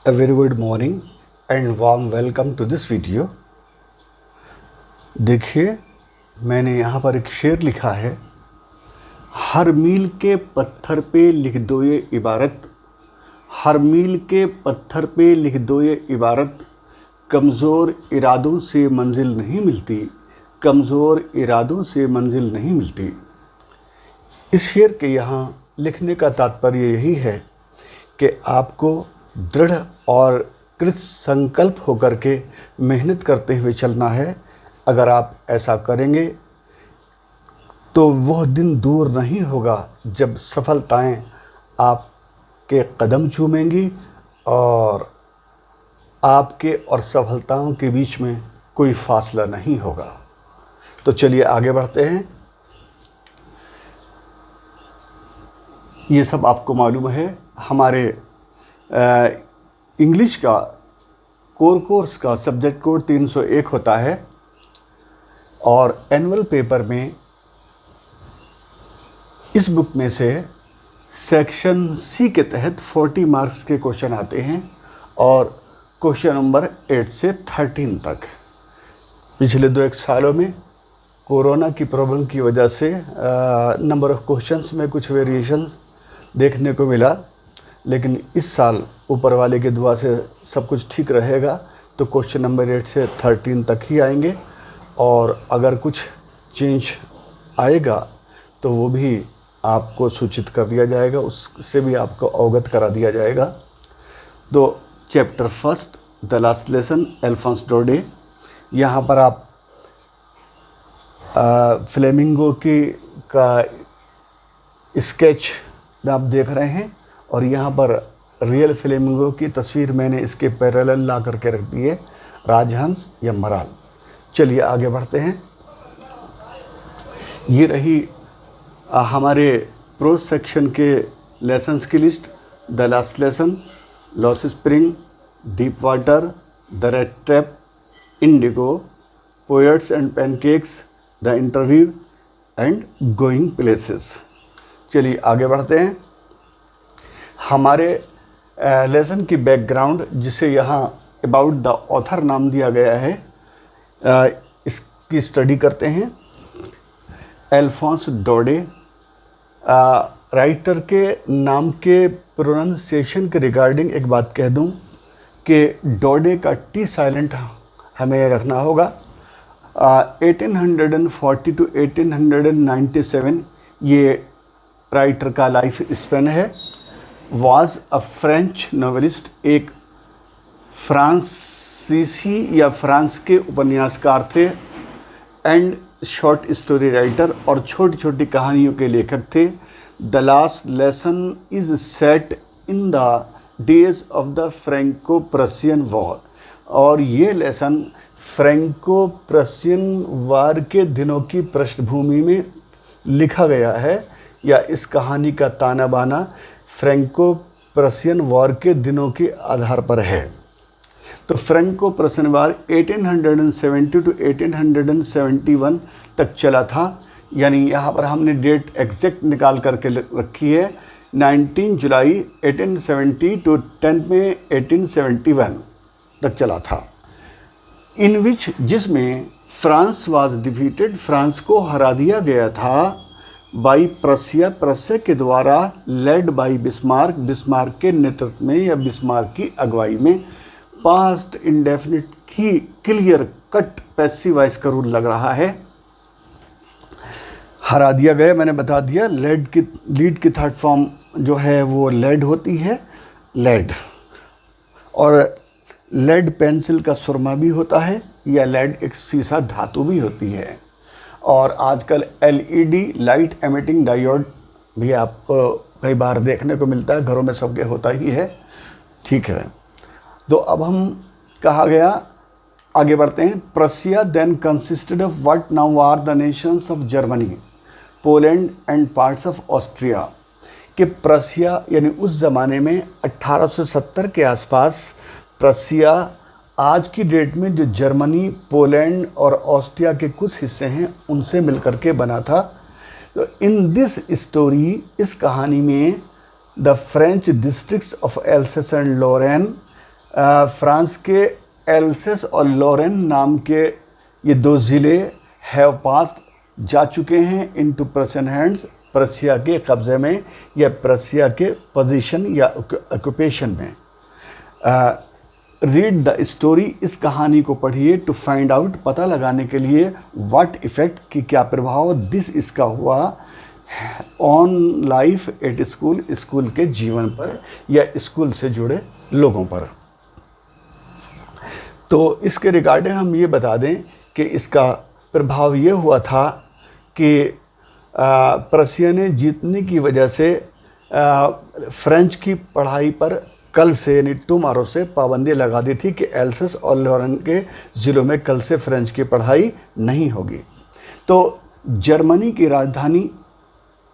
A very good morning and warm welcome to this video। देखिए, मैंने यहाँ पर एक शेर लिखा है। हर मील के पत्थर पे लिख दो ये इबारत, हर मील के पत्थर पे लिख दो ये इबारत, कमज़ोर इरादों से मंजिल नहीं मिलती, कमज़ोर इरादों से मंजिल नहीं मिलती। इस शेर के यहाँ लिखने का तात्पर्य यही है कि आपको दृढ़ और कृत संकल्प होकर के मेहनत करते हुए चलना है। अगर आप ऐसा करेंगे तो वह दिन दूर नहीं होगा जब सफलताएं आपके कदम चूमेंगी और आपके और सफलताओं के बीच में कोई फासला नहीं होगा। तो चलिए आगे बढ़ते हैं। ये सब आपको मालूम है, हमारे इंग्लिश का कोर्स का सब्जेक्ट कोड 301 होता है और एनुअल पेपर में इस बुक में से सेक्शन सी के तहत 40 मार्क्स के क्वेश्चन आते हैं और क्वेश्चन नंबर 8 से 13 तक। पिछले 2-1 सालों में कोरोना की प्रॉब्लम की वजह से नंबर ऑफ क्वेश्चंस में कुछ वेरिएशंस देखने को मिला, लेकिन इस साल ऊपर वाले के दुआ से सब कुछ ठीक रहेगा तो क्वेश्चन नंबर 8 से 13 तक ही आएंगे और अगर कुछ चेंज आएगा तो वो भी आपको सूचित कर दिया जाएगा, उससे भी आपको अवगत करा दिया जाएगा। तो chapter first the last lesson Alphonse Daudet, यहाँ पर आप फ्लेमिंगो की का स्केच आप देख रहे हैं और यहाँ पर रियल फ्लेमिंगो की तस्वीर मैंने इसके पैरेलल ला करके रख दी है, राजहंस या मराल। चलिए आगे बढ़ते हैं। ये रही हमारे प्रोज सेक्शन के लेसन्स की list. The last lesson, loss spring, deep water, the red trap, Indigo, poets and pancakes, the interview and going places. चलिए आगे बढ़ते हैं। हमारे लेसन की बैकग्राउंड, जिसे यहाँ अबाउट द ऑथर नाम दिया गया है, इसकी स्टडी करते हैं। अल्फोंस डोडे, राइटर के नाम के प्रोनाउंसिएशन के रिगार्डिंग एक बात कह दूं कि डोडे का टी साइलेंट हमें रखना होगा। 1840 to 1897 ये राइटर का लाइफ स्पेन है। वॉज अ फ्रेंच नॉवेलिस्ट, एक फ्रांसीसी या फ्रांस के उपन्यासकार थे, एंड शॉर्ट स्टोरी राइटर और छोटी छोटी कहानियों के लेखक थे। The last lesson is set in the days of the Franco Prussian war, और ये लेसन फ्रेंको प्रशियन वार के दिनों की पृष्ठभूमि में लिखा गया है, या इस कहानी का ताना बाना फ्रेंको प्रशियन वॉर के दिनों के आधार पर है। तो फ्रेंको प्रशियन वॉर 1870 to 1871 तक चला था, यानी यहाँ पर हमने डेट एग्जैक्ट निकाल करके रखी है। 19 जुलाई 1870 to 10 मई 1871 तक चला था। इन विच, जिसमें फ्रांस वाज डिफीटेड, फ्रांस को हरा दिया गया था बाई प्रसिया, प्रस्य के द्वारा, लेड बाई बिस्मार्क, बिस्मार्क के नेतृत्व में या बिस्मार्क की अगुवाई में। पास्ट इंडेफिनिट की क्लियर कट पैसिव वॉइस का रूल लग रहा है। हरा दिया गया, मैंने बता दिया। लेड की लीड की थर्ड फॉर्म जो है वो लेड होती है, लेड। और लेड पेंसिल का सुरमा भी होता है, या लेड एक सीसा धातु भी होती है। और आजकल एलईडी लाइट एमिटिंग डायोड भी आपको कई बार देखने को मिलता है, घरों में सबके होता ही है। ठीक है, तो अब हम कहा गया, आगे बढ़ते हैं। Prussia then consisted of what now are the nations of Germany, Poland and parts of Austria. कि प्रसिया यानी उस ज़माने में 1870 के आसपास प्रसिया आज की डेट में जो जर्मनी, पोलैंड और ऑस्ट्रिया के कुछ हिस्से हैं उनसे मिलकर के बना था। तो इन दिस स्टोरी, इस कहानी में the French districts of Alsace and Lorraine France के एल्सेस और लॉरेन नाम के ये दो ज़िले हैव पास्ट जा चुके हैं इनटू प्रशियन हैंड्स, प्रशिया के कब्ज़े में या प्रशिया के पोजीशन या ऑक्यूपेशन में। रीड द स्टोरी, इस कहानी को पढ़िए, टू फाइंड आउट, पता लगाने के लिए, व्हाट इफ़ेक्ट, कि क्या प्रभाव दिस इसका हुआ on life at school, school के जीवन पर या स्कूल से जुड़े लोगों पर। तो इसके रिगार्डिंग हम ये बता दें कि इसका प्रभाव ये हुआ था कि प्रशिया ने जीतने की वजह से फ्रेंच की पढ़ाई पर कल से यानी टुमारो से पाबंदी लगा दी थी कि एल्सेस और लॉरेन के ज़िलों में कल से फ्रेंच की पढ़ाई नहीं होगी। तो जर्मनी की राजधानी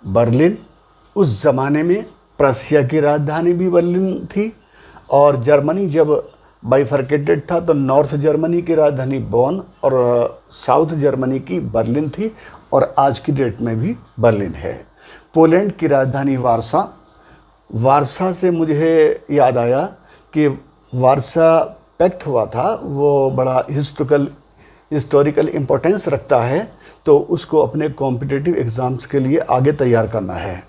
बर्लिन, उस ज़माने में प्रशिया की राजधानी भी बर्लिन थी, और जर्मनी जब बाइफर्केटेड था तो नॉर्थ जर्मनी की राजधानी बॉन और साउथ जर्मनी की बर्लिन थी, और आज की डेट में भी बर्लिन है। पोलैंड की राजधानी वारसा, वारसा से मुझे याद आया कि वारसा पैक्ट हुआ था, वो बड़ा हिस्टोरिकल इम्पोर्टेंस रखता है, तो उसको अपने कॉम्पिटिटिव एग्ज़ाम्स के लिए आगे तैयार करना है।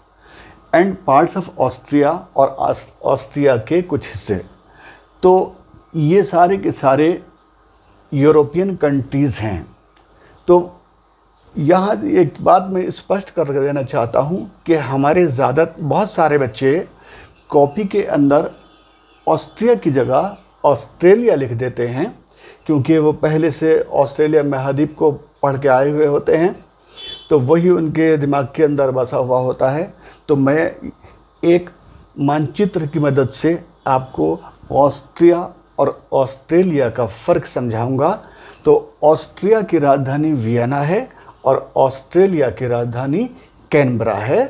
एंड पार्ट्स ऑफ ऑस्ट्रिया, और ऑस्ट्रिया के कुछ हिस्से। तो ये सारे के सारे यूरोपियन कंट्रीज़ हैं। तो यहाँ एक बात मैं स्पष्ट कर देना चाहता हूँ कि हमारे बहुत सारे बच्चे कॉपी के अंदर ऑस्ट्रिया की जगह ऑस्ट्रेलिया लिख देते हैं, क्योंकि वो पहले से ऑस्ट्रेलिया महाद्वीप को पढ़ के आए हुए होते हैं, तो वही उनके दिमाग के अंदर बसा हुआ होता है। तो मैं एक मानचित्र की मदद से आपको ऑस्ट्रिया और ऑस्ट्रेलिया का फ़र्क समझाऊंगा। तो ऑस्ट्रिया की राजधानी वियना है और ऑस्ट्रेलिया की राजधानी कैनबरा है।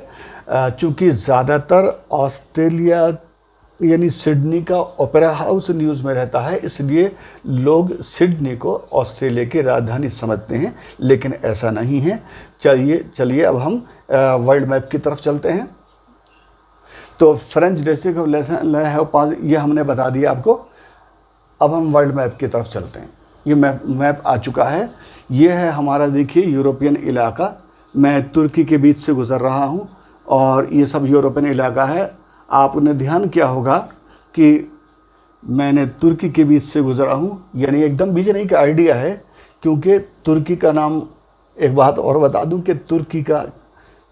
चूँकि ज़्यादातर ऑस्ट्रेलिया यानी सिडनी का ओपेरा हाउस न्यूज़ में रहता है, इसलिए लोग सिडनी को ऑस्ट्रेलिया की राजधानी समझते हैं, लेकिन ऐसा नहीं है। चलिए अब हम वर्ल्ड मैप की तरफ चलते हैं। तो फ्रेंच डिस्ट्रिक्ट ऑफ लेसन ये हमने बता दिया आपको। अब हम वर्ल्ड मैप की तरफ चलते हैं। ये मैप आ चुका है। ये है हमारा, देखिए, यूरोपियन इलाका। मैं तुर्की के बीच से गुज़र रहा हूँ और ये सब यूरोपियन इलाका है। आपने ध्यान किया होगा कि मैंने तुर्की के बीच से गुज़रा हूँ, यानी एकदम बीच नहीं का आइडिया है, क्योंकि तुर्की का नाम, एक बात और बता दूं कि तुर्की का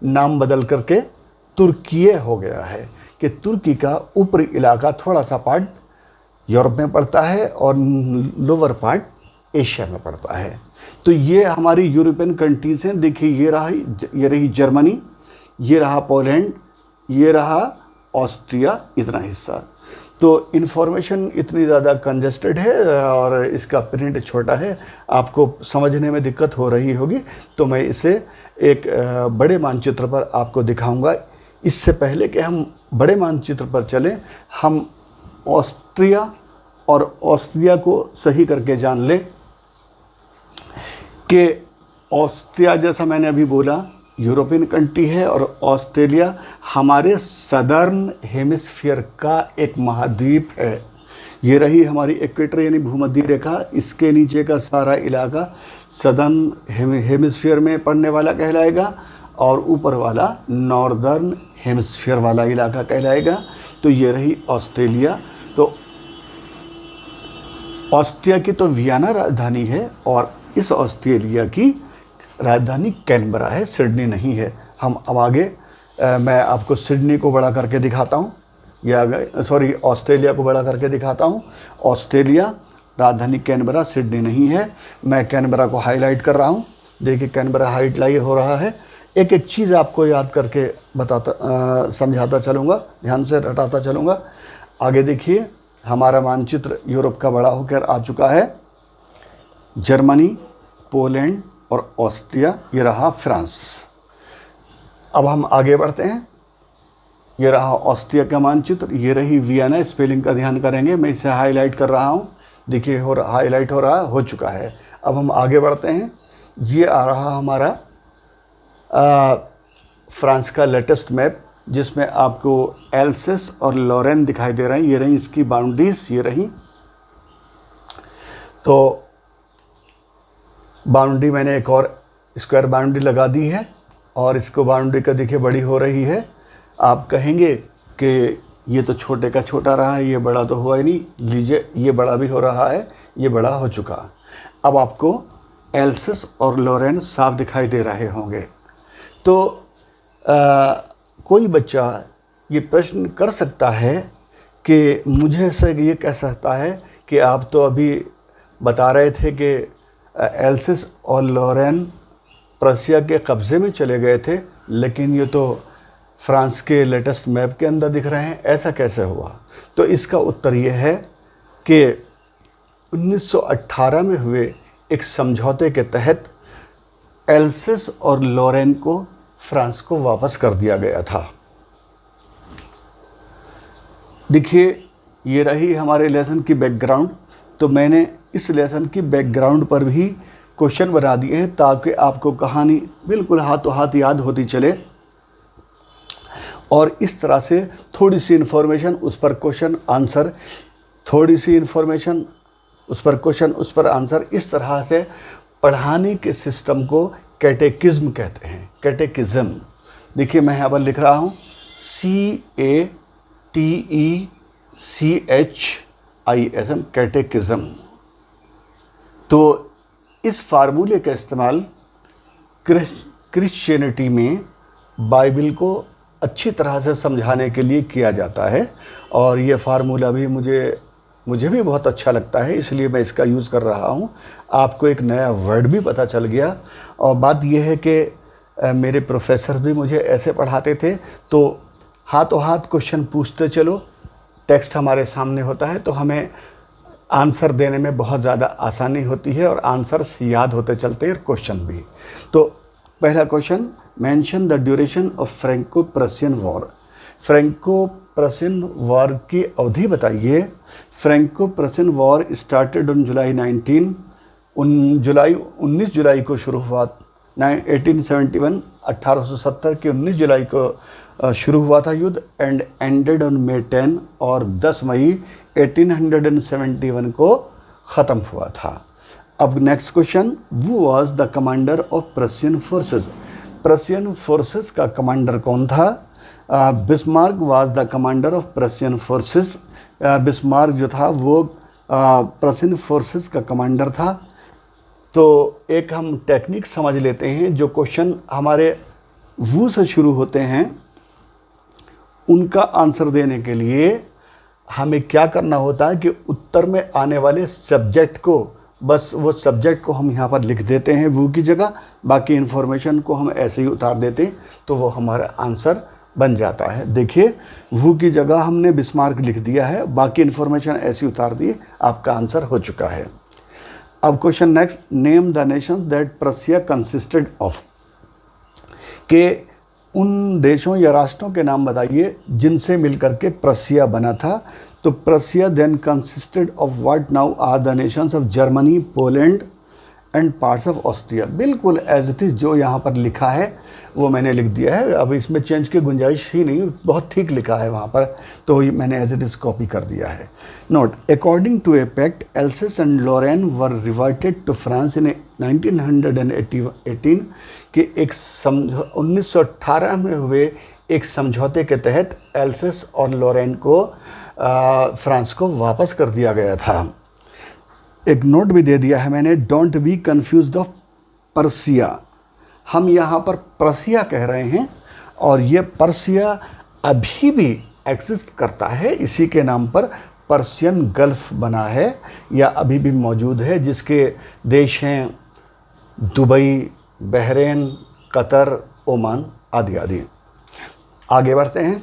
नाम बदल करके तुर्कीय हो गया है, कि तुर्की का ऊपरी इलाका थोड़ा सा पार्ट यूरोप में पड़ता है और लोअर पार्ट एशिया में पड़ता है। तो ये हमारी यूरोपियन कंट्रीज़ हैं। देखिए, ये रही जर्मनी, ये रहा पोलैंड, ये रहा ऑस्ट्रिया, इतना हिस्सा। तो इन्फॉर्मेशन इतनी ज़्यादा कंजेस्टेड है और इसका प्रिंट छोटा है, आपको समझने में दिक्कत हो रही होगी, तो मैं इसे एक बड़े मानचित्र पर आपको दिखाऊंगा। इससे पहले कि हम बड़े मानचित्र पर चलें, हम ऑस्ट्रिया और ऑस्ट्रिया को सही करके जान लें कि ऑस्ट्रिया, जैसा मैंने अभी बोला, यूरोपियन कंट्री है और ऑस्ट्रेलिया हमारे सदर्न हेमिस्फीयर का एक महाद्वीप है। ये रही हमारी इक्वेटर यानी भूमध्य रेखा, इसके नीचे का सारा इलाका सदर्न हेमिस्फीयर में पड़ने वाला कहलाएगा और ऊपर वाला नॉर्दर्न हेमिस्फीयर वाला इलाका कहलाएगा। तो ये रही ऑस्ट्रेलिया। तो ऑस्ट्रिया की तो वियना राजधानी है और इस ऑस्ट्रेलिया की राजधानी कैनबरा है, सिडनी नहीं है। हम अब आगे मैं आपको सिडनी को बड़ा करके दिखाता हूँ, ऑस्ट्रेलिया को बड़ा करके दिखाता हूँ। ऑस्ट्रेलिया राजधानी कैनबरा, सिडनी नहीं है। मैं कैनबरा को हाईलाइट कर रहा हूँ। देखिए, कैनबरा हाईलाइट हो रहा है। एक एक चीज़ आपको याद करके समझाता चलूँगा, ध्यान से रटाता चलूँगा। आगे देखिए, हमारा मानचित्र यूरोप का बड़ा होकर आ चुका है। जर्मनी, पोलैंड और ऑस्ट्रिया, ये रहा फ्रांस। अब हम आगे बढ़ते हैं। ये रहा ऑस्ट्रिया का मानचित्र, ये रही वियना। स्पेलिंग का ध्यान करेंगे, मैं इसे हाईलाइट कर रहा हूँ। देखिए, हाईलाइट हो चुका है। अब हम आगे बढ़ते हैं। ये आ रहा हमारा फ्रांस का लेटेस्ट मैप, जिसमें आपको एल्सेस और लॉरेन दिखाई दे रहे हैं। ये रही इसकी बाउंड्रीज, ये रही तो बाउंड्री मैंने एक और स्क्वायर बाउंड्री लगा दी है और इसको बाउंड्री का देखिए बड़ी हो रही है। आप कहेंगे कि ये तो छोटे का छोटा रहा है, ये बड़ा तो हुआ ही नहीं। लीजिए, ये बड़ा भी हो रहा है, ये बड़ा हो चुका। अब आपको एल्सिस और लॉरेन साफ दिखाई दे रहे होंगे। तो कोई बच्चा ये प्रश्न कर सकता है कि मुझे से ये कह सकता है कि आप तो अभी बता रहे थे कि एल्सिस और लॉरेन प्रसिया के कब्ज़े में चले गए थे, लेकिन ये तो फ्रांस के लेटेस्ट मैप के अंदर दिख रहे हैं, ऐसा कैसे हुआ? तो इसका उत्तर ये है कि 1918 में हुए एक समझौते के तहत एल्सिस और लॉरेन को फ्रांस को वापस कर दिया गया था। देखिए, ये रही हमारे लेसन की बैकग्राउंड। तो मैंने इस लेसन की बैकग्राउंड पर भी क्वेश्चन बना दिए हैं ताकि आपको कहानी बिल्कुल हाथों हाथ याद होती चले, और इस तरह से थोड़ी सी इन्फॉर्मेशन उस पर क्वेश्चन आंसर, थोड़ी सी इन्फॉर्मेशन उस पर क्वेश्चन उस पर आंसर, इस तरह से पढ़ाने के सिस्टम को कैटेकिज्म कहते हैं। कैटेकिज्म, देखिए मैं यहाँ पर लिख रहा हूँ CATECHISM, कैटेकिज्म। तो इस फार्मूले का इस्तेमाल क्रिश्चियनिटी में बाइबल को अच्छी तरह से समझाने के लिए किया जाता है, और ये फार्मूला भी मुझे भी बहुत अच्छा लगता है, इसलिए मैं इसका यूज़ कर रहा हूँ। आपको एक नया वर्ड भी पता चल गया। और बात यह है कि मेरे प्रोफेसर भी मुझे ऐसे पढ़ाते थे, तो हाथों हाथ क्वेश्चन पूछते चलो, टेक्स्ट हमारे सामने होता है तो हमें आंसर देने में बहुत ज़्यादा आसानी होती है और आंसर्स याद होते चलते हैं, क्वेश्चन भी। तो पहला question, mention the duration of Franco Prussian war. Franco Prussian war की अवधि बताइए। Franco Prussian war started on July 19 जुलाई को शुरू हुआ। 1871 1870 के 19 जुलाई को शुरू हुआ था युद्ध, एंड एंडेड ऑन May 10, और 10 मई 1871 को ख़त्म हुआ था। अब नेक्स्ट क्वेश्चन, वो was the commander of Prussian forces. Prussian forces का कमांडर कौन था? Bismarck was the commander of Prussian forces. Bismarck जो था वो प्रशियन फोर्सेस का कमांडर था। तो एक हम टेक्निक समझ लेते हैं, जो क्वेश्चन हमारे वो से शुरू होते हैं उनका आंसर देने के लिए हमें क्या करना होता है कि उत्तर में आने वाले सब्जेक्ट को, बस वो सब्जेक्ट को हम यहाँ पर लिख देते हैं वो की जगह, बाकी इन्फॉर्मेशन को हम ऐसे ही उतार देते हैं, तो वो हमारा आंसर बन जाता है। देखिए, वो की जगह हमने बिस्मार्क लिख दिया है, बाकी इन्फॉर्मेशन ऐसी उतार दी, आपका आंसर हो चुका है। अब question next, name the Nations that Prussia consisted of. के उन देशों या राष्ट्रों के नाम बताइए जिनसे मिलकर के प्रशिया बना था। तो Prussia then consisted of what now are the nations of Germany, Poland and parts of Austria. बिल्कुल एज इट इज़ जो यहाँ पर लिखा है वो मैंने लिख दिया है, अब इसमें चेंज की गुंजाइश ही नहीं, बहुत ठीक लिखा है वहाँ पर, तो मैंने एज इट इज़ कॉपी कर दिया है। Note, according to a pact Alsace and Lorraine were reverted to France in 1918 कि 1918 में हुए एक समझौते के तहत एल्सिस और लॉरेन को फ्रांस को वापस कर दिया गया था। एक नोट भी दे दिया है मैंने, don't be confused of Persia. हम यहाँ पर पर्सिया कह रहे हैं और ये पर्सिया अभी भी एग्जिस्ट करता है, इसी के नाम पर पर्शियन गल्फ बना है या अभी भी मौजूद है, जिसके देश हैं दुबई, बहरीन, कतर, ओमान आदि आदि। आगे बढ़ते हैं।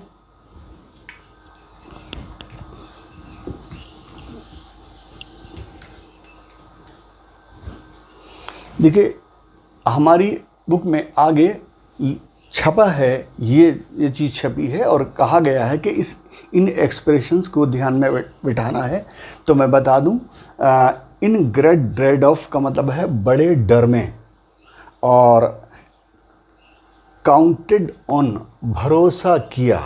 देखिए, हमारी बुक में आगे छपा है, ये चीज़ छपी है और कहा गया है कि इन एक्सप्रेशंस को ध्यान में बिठाना है। तो मैं बता दूं, इन ग्रेट ड्रेड ऑफ का मतलब है बड़े डर में, और काउंटेड ऑन भरोसा किया,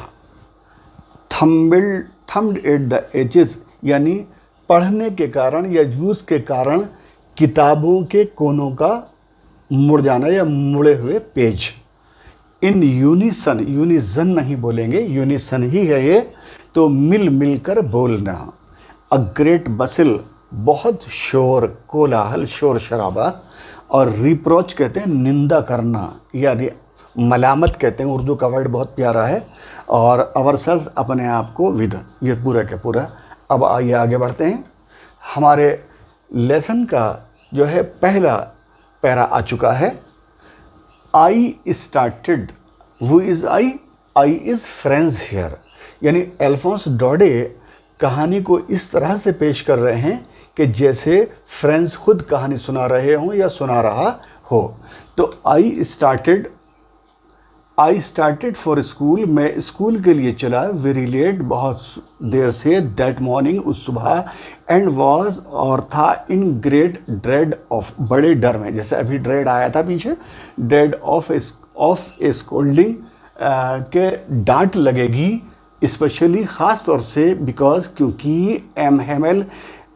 थम्ड एट द एजेस यानी पढ़ने के कारण या यूज़ के कारण किताबों के कोनों का मुड़ जाना या मुड़े हुए पेज। इन यूनिसन, यूनिजन नहीं बोलेंगे, यूनिसन ही है ये, तो मिल मिल कर बोलना। अ ग्रेट बसिल, बहुत शोर, कोलाहल, शोर शराबा। और रिप्रोच कहते हैं निंदा करना या मलामत कहते हैं, उर्दू का वर्ड बहुत प्यारा है। और अवरसेल्फ, अपने आप को, विद, ये पूरा के पूरा। अब आइए आगे बढ़ते हैं। हमारे लेसन का जो है पहला पैरा आ चुका है। आई स्टार्टेड, वो is I is friends here. यानी अल्फोंस डौडे कहानी को इस तरह से पेश कर रहे हैं कि जैसे फ्रेंड्स खुद कहानी सुना रहे हों या सुना रहा हो। तो आई स्टार्टेड फॉर स्कूल, मैं स्कूल के लिए चला वेरी लेट, बहुत देर से, दैट मॉर्निंग, उस सुबह, एंड वॉज, और था, इन ग्रेट ड्रेड ऑफ, बड़े डर में, जैसे अभी ड्रेड आया था पीछे, ड्रेड ऑफ ए स्कोल्डिंग, के डांट लगेगी, स्पेशली ख़ास तौर से, बिकॉज, क्योंकि एम हेमल,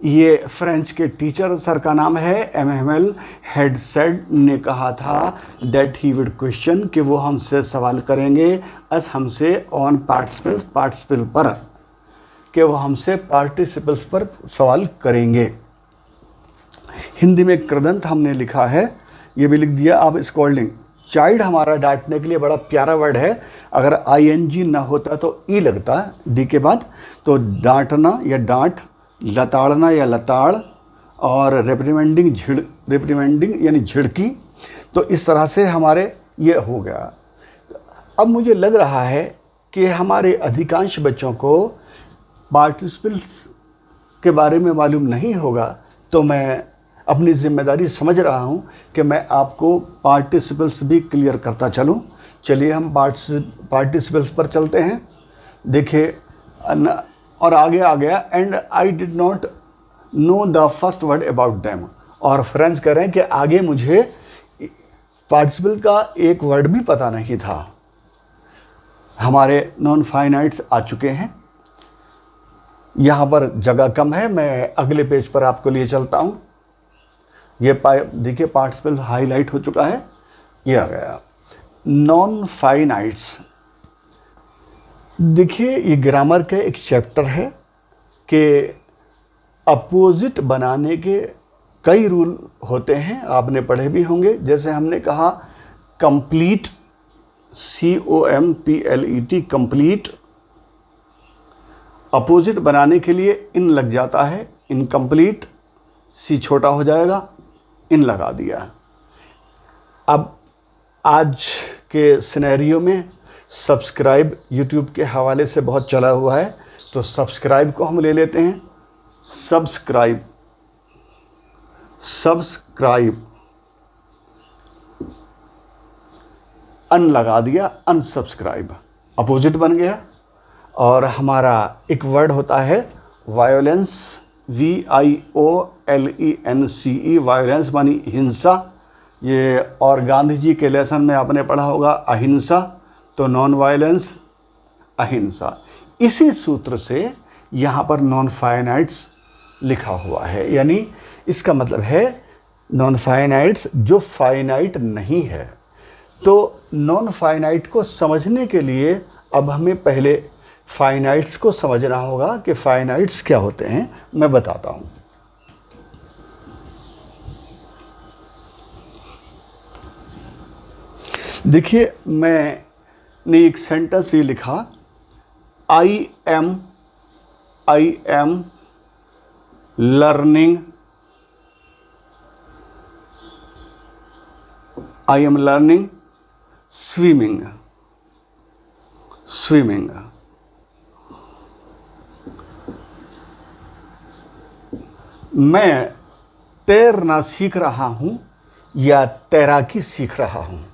ये फ्रेंच के टीचर सर का नाम है, एम हेमल हेड सेड, ने कहा था, दैट ही वुड क्वेश्चन, कि वो हमसे सवाल करेंगे, अस, हमसे, ऑन पार्टिसिपल पर, कि वो हमसे पार्टिसिपल्स पर सवाल करेंगे। हिंदी में कृदंत हमने लिखा है, ये भी लिख दिया। अब स्कोल्डिंग, चाइल्ड हमारा डांटने के लिए बड़ा प्यारा वर्ड है, अगर आईएनजी ना होता तो ई लगता डी के बाद, तो डांटना या डांट, लताड़ना या लताड़, और रिप्रिमेंडिंग यानी झिड़की। तो इस तरह से हमारे ये हो गया। अब मुझे लग रहा है कि हमारे अधिकांश बच्चों को पार्टिसिपल्स के बारे में मालूम नहीं होगा, तो मैं अपनी जिम्मेदारी समझ रहा हूँ कि मैं आपको पार्टिसिपल्स भी क्लियर करता चलूँ। चलिए हम पार्टिसिपल्स पर चलते हैं। देखिए, और आगे आ गया, and I did not know the first word about them, और फ्रेंड्स कह रहे हैं कि आगे मुझे पार्टिसिपल का एक वर्ड भी पता नहीं था। हमारे नॉन फाइनाइट्स आ चुके हैं। यहाँ पर जगह कम है, मैं अगले पेज पर आपको लिए चलता हूँ। ये देखिए पार्टिसिपल हाईलाइट हो चुका है, ये आ गया। नॉन फाइनाइट्स, देखिए ये ग्रामर का एक चैप्टर है कि अपोजिट बनाने के कई रूल होते हैं, आपने पढ़े भी होंगे। जैसे हमने कहा कंप्लीट, COMPLET, कंप्लीट, अपोजिट बनाने के लिए इन लग जाता है, इनकम्प्लीट, सी छोटा हो जाएगा, इन लगा दिया। अब आज के सिनेरियो में सब्सक्राइब यूट्यूब के हवाले से बहुत चला हुआ है, तो सब्सक्राइब को हम ले लेते हैं। सब्सक्राइब, अन लगा दिया, अनसब्सक्राइब, अपोजिट बन गया। और हमारा एक वर्ड होता है वायोलेंस, VIOLENCE, वायोलेंस मानी हिंसा। ये और गांधी जी के लेसन में आपने पढ़ा होगा अहिंसा, तो नॉन वायलेंस, अहिंसा। इसी सूत्र से यहाँ पर नॉन फाइनाइट्स लिखा हुआ है, यानी इसका मतलब है नॉन फाइनाइट्स जो फाइनाइट नहीं है। तो नॉन फाइनाइट को समझने के लिए अब हमें पहले फाइनाइट्स को समझना होगा कि फाइनाइट्स क्या होते हैं। मैं बताता हूँ। देखिए, मैंने एक सेंटेंस ये लिखा, आई एम लर्निंग, स्विमिंग। मैं तैरना सीख रहा हूँ या तैराकी सीख रहा हूँ।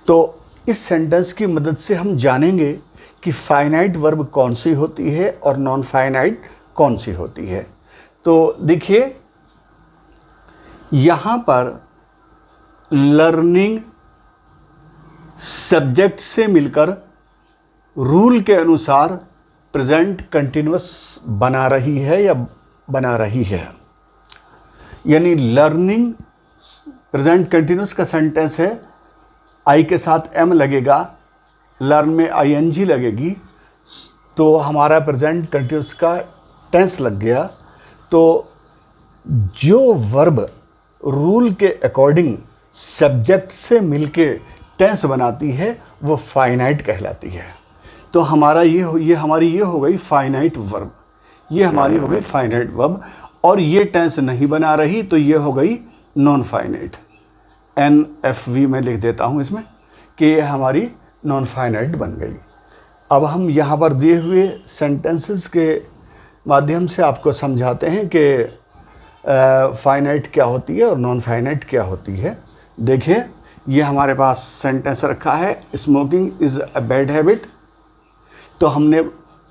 तो इस सेंटेंस की मदद से हम जानेंगे कि फाइनाइट वर्ब कौन सी होती है और नॉन फाइनाइट कौन सी होती है। तो देखिए, यहाँ पर लर्निंग सब्जेक्ट से मिलकर रूल के अनुसार प्रेजेंट कंटिन्यूअस बना रही है या बना रही है। यानी लर्निंग प्रेजेंट कंटिन्यूस का सेंटेंस है, आई के साथ एम लगेगा, लर्न में आईएनजी लगेगी, तो हमारा प्रेजेंट कंटिन्यूस का टेंस लग गया। तो जो वर्ब रूल के अकॉर्डिंग सब्जेक्ट से मिलके टेंस बनाती है वो फाइनाइट कहलाती है। तो हमारा ये हमारी ये हो गई फाइनाइट वर्ब, ये हमारी हो गई फाइनाइट वर्ब, और ये टेंस नहीं बना रही तो ये हो गई नॉन फाइनाइट। NFV में लिख देता हूँ इसमें कि ये हमारी नॉन फाइनाइट बन गई। अब हम यहाँ पर दिए हुए सेंटेंसेस के माध्यम से आपको समझाते हैं कि फाइनाइट क्या होती है और नॉन फाइनाइट क्या होती है। देखिए, ये हमारे पास सेंटेंस रखा है, smoking is a bad habit. तो हमने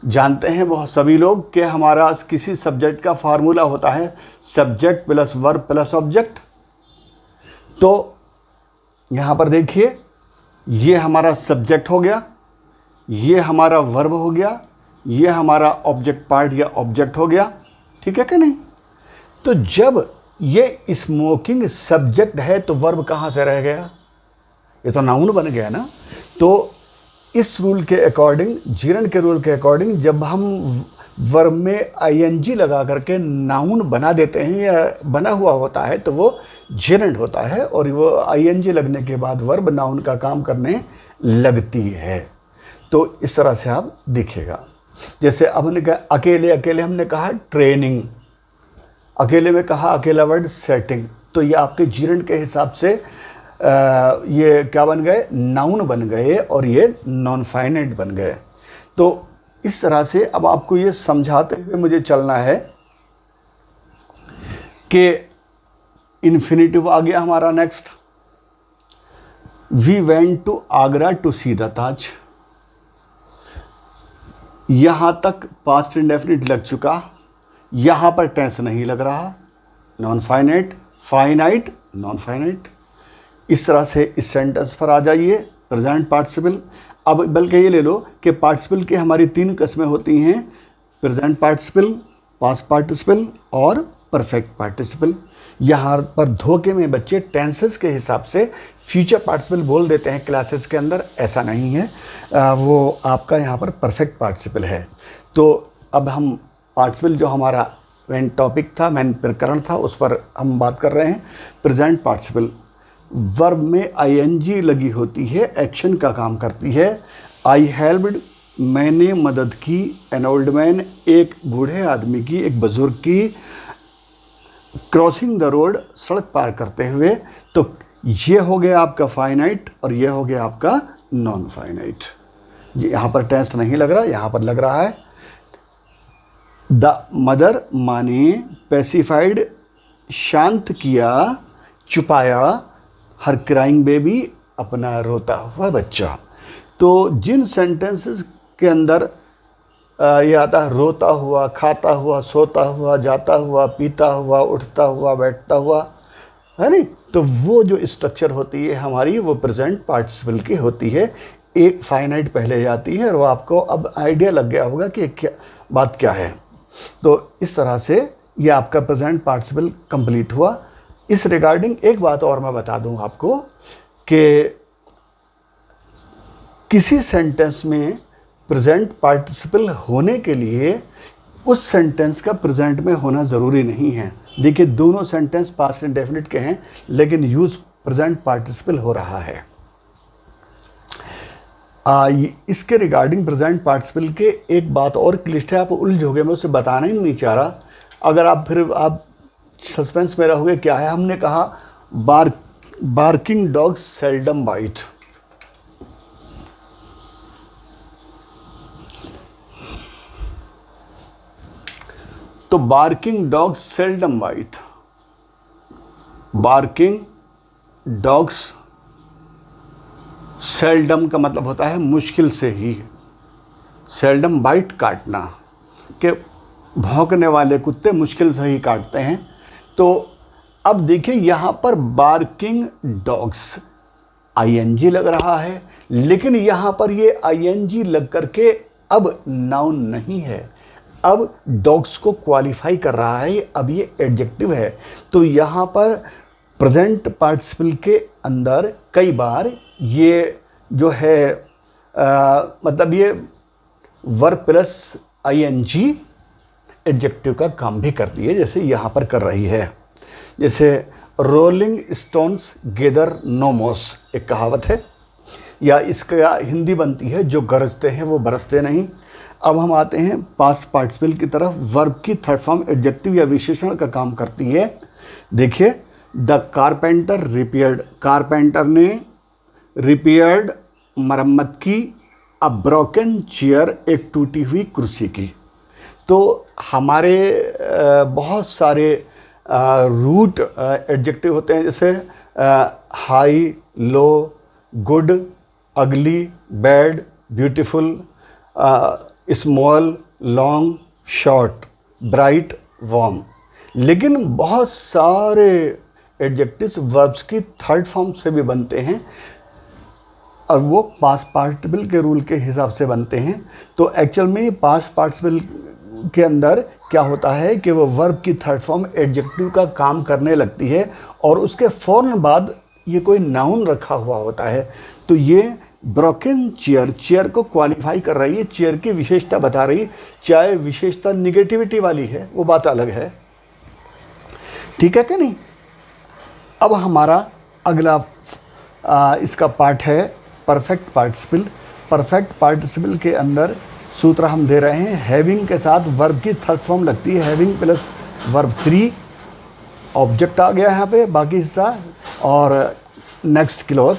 जानते हैं बहुत सभी लोग कि हमारा किसी सब्जेक्ट का फार्मूला होता है subject plus verb plus object. तो यहाँ पर देखिए, ये हमारा सब्जेक्ट हो गया, ये हमारा वर्ब हो गया, ये हमारा ऑब्जेक्ट पार्ट या ऑब्जेक्ट हो गया, ठीक है कि नहीं। तो जब ये स्मोकिंग सब्जेक्ट है तो वर्ब कहाँ से रह गया, ये तो नाउन बन गया ना। तो इस रूल के अकॉर्डिंग, जीरन के रूल के अकॉर्डिंग, जब हम वर्ब में आईएनजी लगा करके नाउन बना देते हैं या बना हुआ होता है तो वो जेरेंट होता है, और वो आईएनजी लगने के बाद वर्ब नाउन का काम करने लगती है। तो इस तरह से आप दिखेगा। जैसे अब हमने कहा अकेले, अकेले हमने कहा ट्रेनिंग, अकेले में कहा अकेला वर्ड सेटिंग, तो ये आपके जीरन के हिसाब से ये क्या बन गए, नाउन बन गए, और ये नॉन फाइनाइट बन गए। तो इस तरह से अब आपको ये समझाते हुए मुझे चलना है कि इन्फिनिटिव आ गया हमारा next. We went to Agra to see the Taj. यहां तक पास्ट इंडेफिनिट लग चुका, यहां पर टेंस नहीं लग रहा, non finite, finite, non finite. इस तरह से इस सेंटेंस पर आ जाइए, प्रेजेंट पार्टिसिपल। अब बल्कि ये ले लो कि पार्टिसिपल की हमारी 3 किस्में होती हैं, प्रेजेंट पार्टिसिपल, पास्ट पार्टिसिपल और परफेक्ट पार्टिसिपल। यहाँ पर धोखे में बच्चे टेंसेस के हिसाब से फ्यूचर पार्टिसिपल बोल देते हैं क्लासेस के अंदर, ऐसा नहीं है। वो आपका यहाँ पर परफेक्ट पार्टिसिपल है। तो अब हम पार्टिसिपल जो हमारा मेन टॉपिक था, मेन प्रकरण था, उस पर हम बात कर रहे हैं। प्रेजेंट पार्टिसिपल वर्ब में आईएनजी लगी होती है, एक्शन का काम करती है। आई हेल्प्ड, मैंने मदद की, एन ओल्ड मैन, एक बूढ़े आदमी की, एक बुजुर्ग की, क्रॉसिंग द रोड, सड़क पार करते हुए। तो ये हो गया आपका फाइनाइट और ये हो गया आपका नॉन फाइनाइट। यहाँ पर टेंस नहीं लग रहा, यहाँ पर लग रहा है। द मदर, माने, पेसिफाइड, शांत किया, छुपाया, हर क्राइंग बेबी, अपना रोता हुआ बच्चा। तो जिन सेंटेंसेस के अंदर ये आता है रोता हुआ, खाता हुआ, सोता हुआ, जाता हुआ, पीता हुआ, उठता हुआ, बैठता हुआ, है नहीं, तो वो जो स्ट्रक्चर होती है हमारी, वो प्रेजेंट पार्टिसिपल की होती है। एक फाइनाइट पहले जाती है और वो आपको अब आइडिया लग गया होगा कि क्या बात क्या है। तो इस तरह से ये आपका प्रेजेंट पार्टिसिपल कंप्लीट हुआ। इस रिगार्डिंग एक बात और मैं बता दूं आपको कि किसी सेंटेंस में प्रेजेंट पार्टिसिपल होने के लिए उस सेंटेंस का प्रेजेंट में होना ज़रूरी नहीं है। देखिए, दोनों सेंटेंस पास्ट इंडेफिनिट के हैं लेकिन यूज प्रेजेंट पार्टिसिपल हो रहा है। इसके रिगार्डिंग प्रेजेंट पार्टिसिपल के एक बात और क्लिष्ट है, आप उलझोगे, मैं उसे बताना ही नहीं चाह रहा। अगर आप फिर आप सस्पेंस में रहोगे, क्या है, हमने कहा बार्किंग डॉग सेल्डम बाइट। तो barking dog seldom bite, barking dogs seldom का मतलब होता है मुश्किल से ही, सेल्डम बाइट काटना, कि भौंकने वाले कुत्ते मुश्किल से ही काटते हैं। तो अब देखिए यहाँ पर बार्किंग डॉग्स आईएनजी लग रहा है, लेकिन यहाँ पर ये आईएनजी लग करके अब नाउन नहीं है, अब डॉग्स को क्वालिफाई कर रहा है, अब ये एडजेक्टिव है। तो यहाँ पर प्रेजेंट पार्टिसिपल के अंदर कई बार ये जो है मतलब ये वर्ब प्लस आईएनजी एडजेक्टिव का काम भी करती है, जैसे यहाँ पर कर रही है। जैसे रोलिंग स्टोन्स गेदर नो मोस, एक कहावत है, या इसका हिंदी बनती है जो गरजते हैं वो बरसते नहीं। अब हम आते हैं पास्ट पार्टिसिपल की तरफ। वर्ब की थर्ड फॉर्म एडजेक्टिव या विशेषण का काम करती है। देखिए, द कारपेंटर रिपेयर्ड, कारपेंटर ने रिपेयर्ड मरम्मत की, अ ब्रोकन चेयर, एक टूटी हुई कुर्सी की। तो हमारे बहुत सारे रूट एडजेक्टिव होते हैं, जैसे हाई, लो, गुड, अगली, bad, beautiful, small, long, short, bright, warm. लेकिन बहुत सारे एडजेक्टिव्स वर्ब्स की थर्ड फॉर्म से भी बनते हैं और वो पास्ट पार्टिसिपल के रूल के हिसाब से बनते हैं। तो एक्चुअल में पास्ट पार्टिसिपल के अंदर क्या होता है कि वो वर्ब की थर्ड फॉर्म एडजेक्टिव का काम करने लगती है और उसके फ़ौरन बाद ये कोई नाउन रखा हुआ होता है। तो ये ब्रोकन चेयर, चेयर को क्वालिफाई कर रही है, चेयर की विशेषता बता रही है। चाहे विशेषता निगेटिविटी वाली है वो बात अलग है, ठीक है कि नहीं। अब हमारा अगला इसका पार्ट है परफेक्ट पार्टिसिपल। परफेक्ट पार्टिसिपल के अंदर सूत्र हम दे रहे हैं, हैविंग के साथ वर्ब की थर्ड फॉर्म लगती है, हैविंग प्लस वर्ब 3, ऑब्जेक्ट आ गया यहाँ पे बाकी हिस्सा, और next clause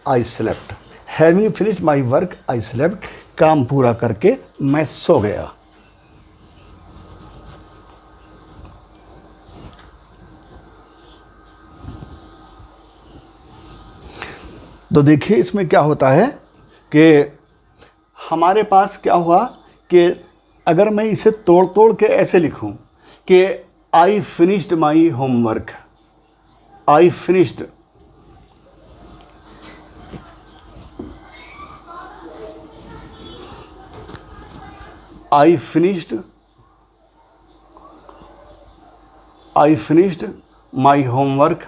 I slept. Having finished my work I slept, काम पूरा करके मैं सो गया। तो देखिए इसमें क्या होता है कि हमारे पास क्या हुआ कि अगर मैं इसे तोड़ तोड़ के ऐसे लिखूं कि I finished my homework, I finished, I finished my homework,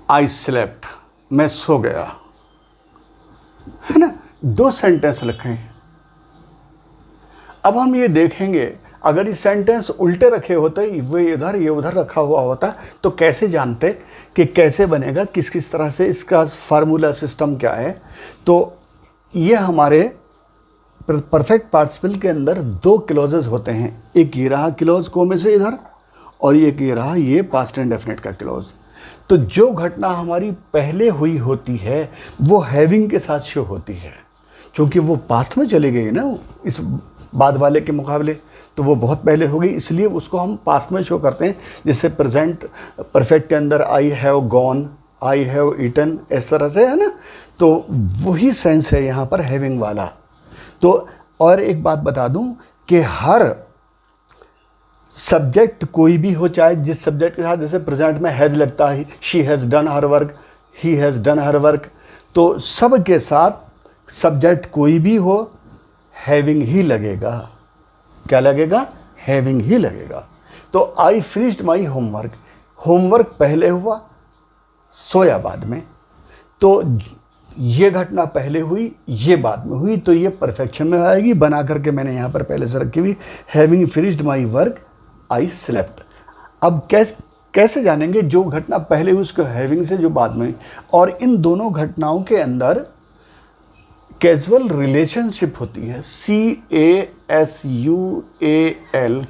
I slept, मैं सो गया, है ना। 2 सेंटेंस लिखे हैं। अब हम ये देखेंगे अगर ये सेंटेंस उल्टे रखे होते, वो इधर ये उधर रखा हुआ होता, तो कैसे जानते कि कैसे बनेगा, किस किस तरह से इसका फार्मूला सिस्टम क्या है। तो ये हमारे परफेक्ट पार्टिसिपल के अंदर 2 क्लॉजेज होते हैं, एक ये रहा क्लॉज कोमे से इधर, और एक ये रहा ये पास्ट इंडेफिनिट का क्लॉज। तो जो घटना हमारी पहले हुई होती है वो हैविंग के साथ शो होती है, क्योंकि वो पास्ट में चले गए ना इस बाद वाले के मुकाबले, तो वो बहुत पहले हो गई, इसलिए उसको हम पास्ट में शो करते हैं। जैसे प्रेजेंट परफेक्ट के अंदर I have gone, I have eaten, इस तरह से, है ना। तो वही सेंस है यहाँ पर हैविंग वाला। तो और एक बात बता दूं कि हर सब्जेक्ट कोई भी हो, चाहे जिस सब्जेक्ट के साथ, जैसे प्रेजेंट में हैज़ लगता है, she has done her work, he has done her work, तो सब के साथ सब्जेक्ट कोई भी हो हैविंग ही लगेगा। क्या लगेगा? हैविंग ही लगेगा। तो I finished my homework, homework पहले हुआ, सोया बाद में, तो ये घटना पहले हुई, ये बाद में हुई, तो ये परफेक्शन में आएगी। बना करके मैंने यहाँ पर पहले से रखी हुई, having finished my work I slept. अब कैसे जानेंगे जो घटना पहले हुई उसको हैविंग से, जो बाद में। और इन दोनों घटनाओं के अंदर कैजुअल रिलेशनशिप होती है, CASUAL,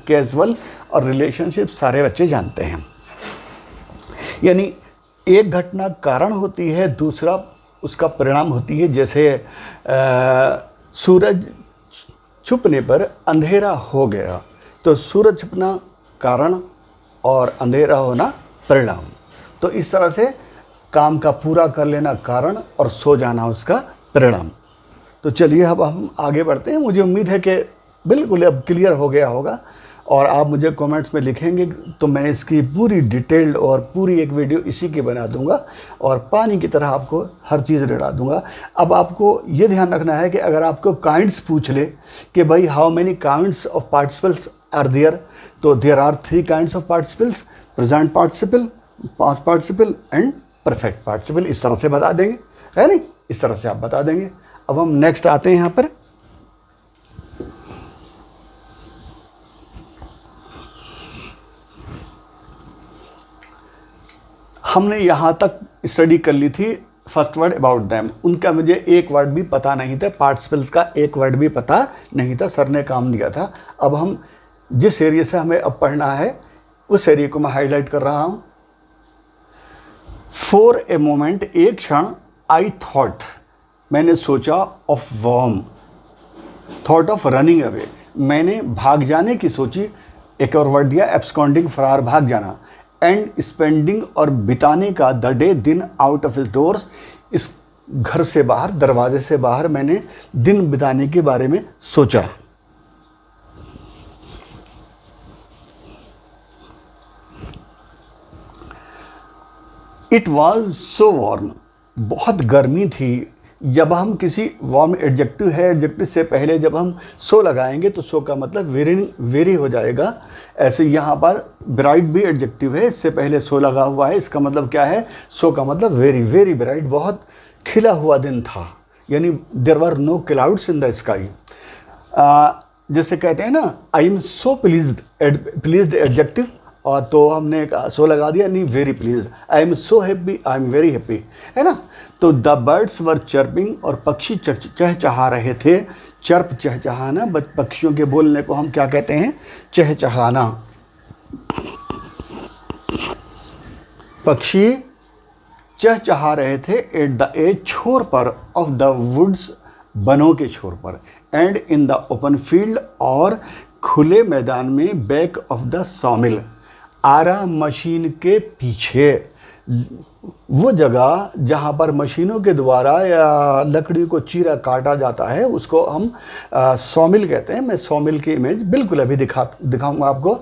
कैजुअल, और रिलेशनशिप सारे बच्चे जानते हैं। यानी एक घटना कारण होती है, दूसरा उसका परिणाम होती है। जैसे सूरज छुपने पर अंधेरा हो गया, तो सूरज छुपना कारण और अंधेरा होना परिणाम। तो इस तरह से काम का पूरा कर लेना कारण और सो जाना उसका परिणाम। तो चलिए अब हम आगे बढ़ते हैं। मुझे उम्मीद है कि बिल्कुल अब क्लियर हो गया होगा। और आप मुझे कमेंट्स में लिखेंगे तो मैं इसकी पूरी डिटेल्ड और पूरी एक वीडियो इसी की बना दूंगा और पानी की तरह आपको हर चीज़ रड़ा दूंगा। अब आपको ये ध्यान रखना है कि अगर आपको काइंड्स पूछ ले कि भाई how many kinds of participles are there, तो there are 3 kinds of participles, present participle, past participle and perfect participle. इस तरह से बता देंगे, है नहीं, इस तरह से आप बता देंगे। अब हम नेक्स्ट आते हैं यहाँ पर। हमने यहाँ तक स्टडी कर ली थी फर्स्ट वर्ड अबाउट दैम। उनका मुझे एक वर्ड भी पता नहीं था, पार्टिसिपल्स का एक वर्ड भी पता नहीं था, सर ने काम दिया था। अब हम जिस एरिया से हमें अब पढ़ना है उस एरिया को मैं हाईलाइट कर रहा हूँ। फॉर ए मोमेंट, एक क्षण, आई थॉट, मैंने सोचा, of warm, thought of running away, मैंने भाग जाने की सोची। एक और वर्ड दिया एब्सकॉन्डिंग, फरार, भाग जाना। एंड स्पेंडिंग, और बिताने का, द डे, दिन, आउट ऑफ हिज डोर्स, इस घर से बाहर, दरवाजे से बाहर मैंने दिन बिताने के बारे में सोचा। इट वॉज सो वार्म, बहुत गर्मी थी। जब हम किसी वार्म एडजेक्टिव है, एडजेक्टिव से पहले जब हम सो लगाएंगे तो सो का मतलब वेरी हो जाएगा। ऐसे यहाँ पर ब्राइट भी एडजेक्टिव है, इससे पहले सो लगा हुआ है, इसका मतलब क्या है, सो का मतलब वेरी ब्राइट, बहुत खिला हुआ दिन था, यानी there were no clouds in the sky. जैसे कहते हैं ना, I am so pleased adjective, और तो हमने सो लगा दिया, नहीं very pleased, I am so happy, I am very happy, है ना। तो द बर्ड्स वर चर्पिंग, और पक्षी चहचहा रहे थे। चर्प, चहचहाना, पक्षियों के बोलने को हम क्या कहते हैं, चहचहाना। पक्षी चहचहा रहे थे एट द एज, छोर पर, ऑफ द वुड्स, बनों के छोर पर, and in the open field, और खुले मैदान में, बैक ऑफ द सॉमिल, आरा मशीन के पीछे, वो जगह जहाँ पर मशीनों के द्वारा या लकड़ी को चीरा काटा जाता है उसको हम सॉमिल कहते हैं। मैं सॉमिल की इमेज बिल्कुल अभी दिखाऊंगा आपको।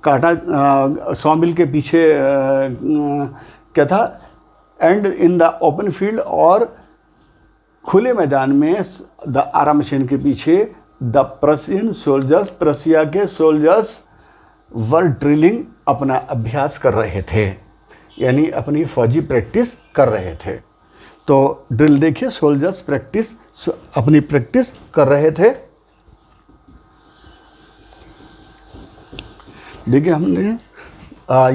काटा सॉमिल के पीछे क्या था, and in the open field, और खुले मैदान में, द आरा मशीन के पीछे, द प्रशियन सोल्जर्स, प्रशिया के सोल्जर्स, वर ड्रिलिंग, अपना अभ्यास कर रहे थे, यानी अपनी फौजी प्रैक्टिस कर रहे थे। तो ड्रिल देखिए, सोल्जर्स प्रैक्टिस, अपनी प्रैक्टिस कर रहे थे। देखिए हमने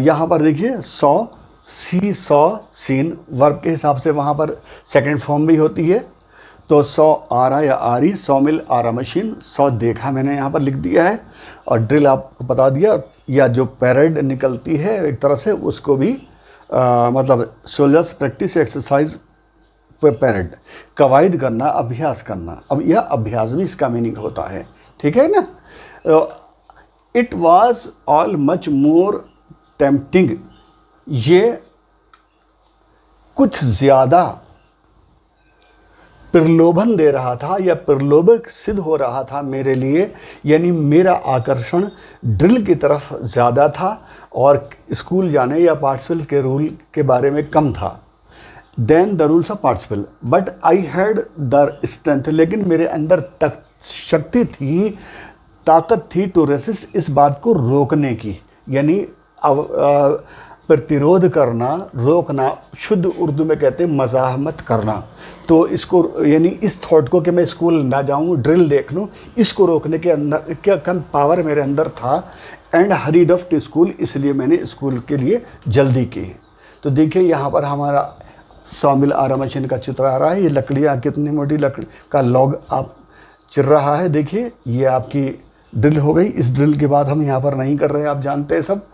यहाँ पर देखिए सॉ, सी, सॉ, सीन, वर्ब के हिसाब से वहाँ पर सेकंड फॉर्म भी होती है। तो सॉ आरा या आरी, सॉमिल, आरा मशीन, सॉ देखा मैंने यहाँ पर लिख दिया है, और ड्रिल आपको बता दिया, या जो पैरेड निकलती है एक तरह से उसको भी मतलब सोल्जर्स प्रैक्टिस एक्सरसाइज पैरेड, कवायद करना, अभ्यास करना। अब यह अभ्यास भी इसका मीनिंग होता है, ठीक है ना। It was all much more tempting, ये कुछ ज़्यादा प्रलोभन दे रहा था या प्रलोभक सिद्ध हो रहा था मेरे लिए, यानी मेरा आकर्षण ड्रिल की तरफ ज़्यादा था और स्कूल जाने या पार्टिसिपल के रूल के बारे में कम था। Then the rules of participle, but I had the strength, लेकिन मेरे अंदर तक शक्ति थी, ताकत थी, टू रेसिस्ट, इस बात को रोकने की, यानी प्रतिरोध करना, रोकना, शुद्ध उर्दू में कहते हैं मज़ाहमत करना। तो इसको यानी इस थॉट को कि मैं स्कूल ना जाऊं, ड्रिल देख लूँ, इसको रोकने के अंदर क्या कम पावर मेरे अंदर था। And hurried off to school, इसलिए मैंने स्कूल के लिए जल्दी की। तो देखिए यहाँ पर हमारा सॉमिल आरा मशीन का चित्र आ रहा है। ये लकड़ियाँ, कितनी मोटी लकड़ी का लॉग आप चिर रहा है। देखिए ये आपकी ड्रिल हो गई। इस ड्रिल के बाद हम यहाँ पर नहीं कर रहे हैं, आप जानते हैं सब।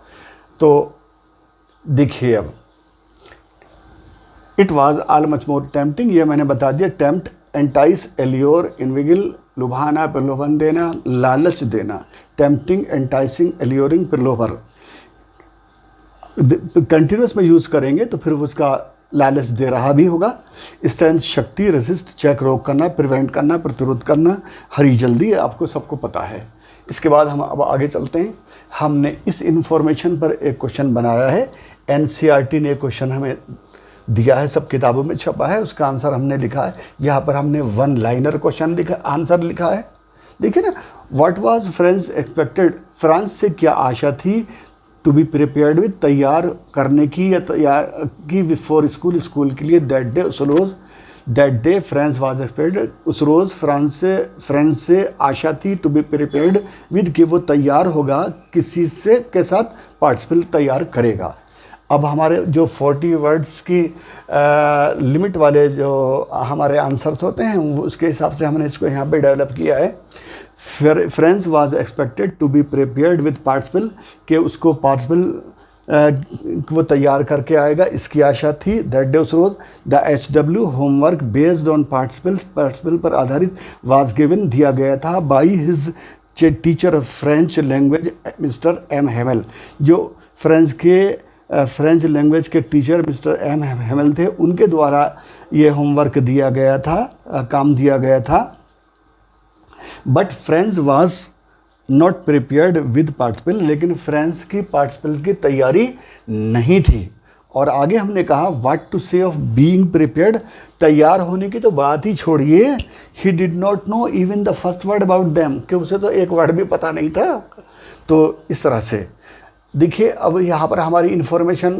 तो देखिए अब it was all much more tempting, ये मैंने बता दिया। टेम्प्ट, एंटाइस, एल्योर, इन्विगिल, लुभाना, प्रलोभन देना, लालच देना। टेम्पटिंग, एंटाइसिंग, एल्योरिंग, प्रलोभन। कंटिन्यूस में यूज़ करेंगे तो फिर उसका लालच दे रहा भी होगा। स्ट्रेंथ, शक्ति, रेसिस्ट, चेक, रोक करना, प्रिवेंट करना, प्रतिरोध करना। हरी, जल्दी, आपको सबको पता है। इसके बाद हम अब आगे चलते हैं। हमने इस इंफॉर्मेशन पर एक क्वेश्चन बनाया है। एनसीईआरटी ने क्वेश्चन हमें दिया है, सब किताबों में छपा है, उसका आंसर हमने लिखा है। यहाँ पर हमने वन लाइनर क्वेश्चन लिखा, आंसर लिखा है। देखिए ना, what was France expected, France से क्या आशा थी, टू बी प्रिपेयर्ड विद, तैयार करने की या तैयार की बिफोर स्कूल, स्कूल के लिए। दैट डे, उस रोज़, that day France was expected, उस रोज़ फ्रांस से आशा थी, टू बी प्रिपेयर्ड विद, कि वो तैयार होगा किसी से के साथ, पार्टिसिपल तैयार करेगा। अब हमारे जो 40 वर्ड्स की लिमिट वाले जो हमारे आंसर्स होते हैं, उसके हिसाब से हमने इसको यहाँ पे डेवलप किया है। France was expected to be prepared with participle, कि उसको पार्टिसिपल वो तैयार करके आएगा, इसकी आशा थी। दैट डे, उस रोज़। The HW homework based on participle पर आधारित, वाज गिवन, दिया गया था, by his teacher of French language mister M Hamel, जो फ्रेंच लैंग्वेज के टीचर मिस्टर एम हेमल थे, उनके द्वारा ये होमवर्क दिया गया था, काम दिया गया था। But France was not prepared with participle, लेकिन फ्रांस की पार्टिसिपल की तैयारी नहीं थी। और आगे हमने कहा, व्हाट टू से ऑफ बीइंग प्रिपेयर्ड, तैयार होने की तो बात ही छोड़िए, he did not know even the first word about them, कि उसे तो एक वर्ड भी पता नहीं था। तो इस तरह से देखिए, अब यहाँ पर हमारी इन्फॉर्मेशन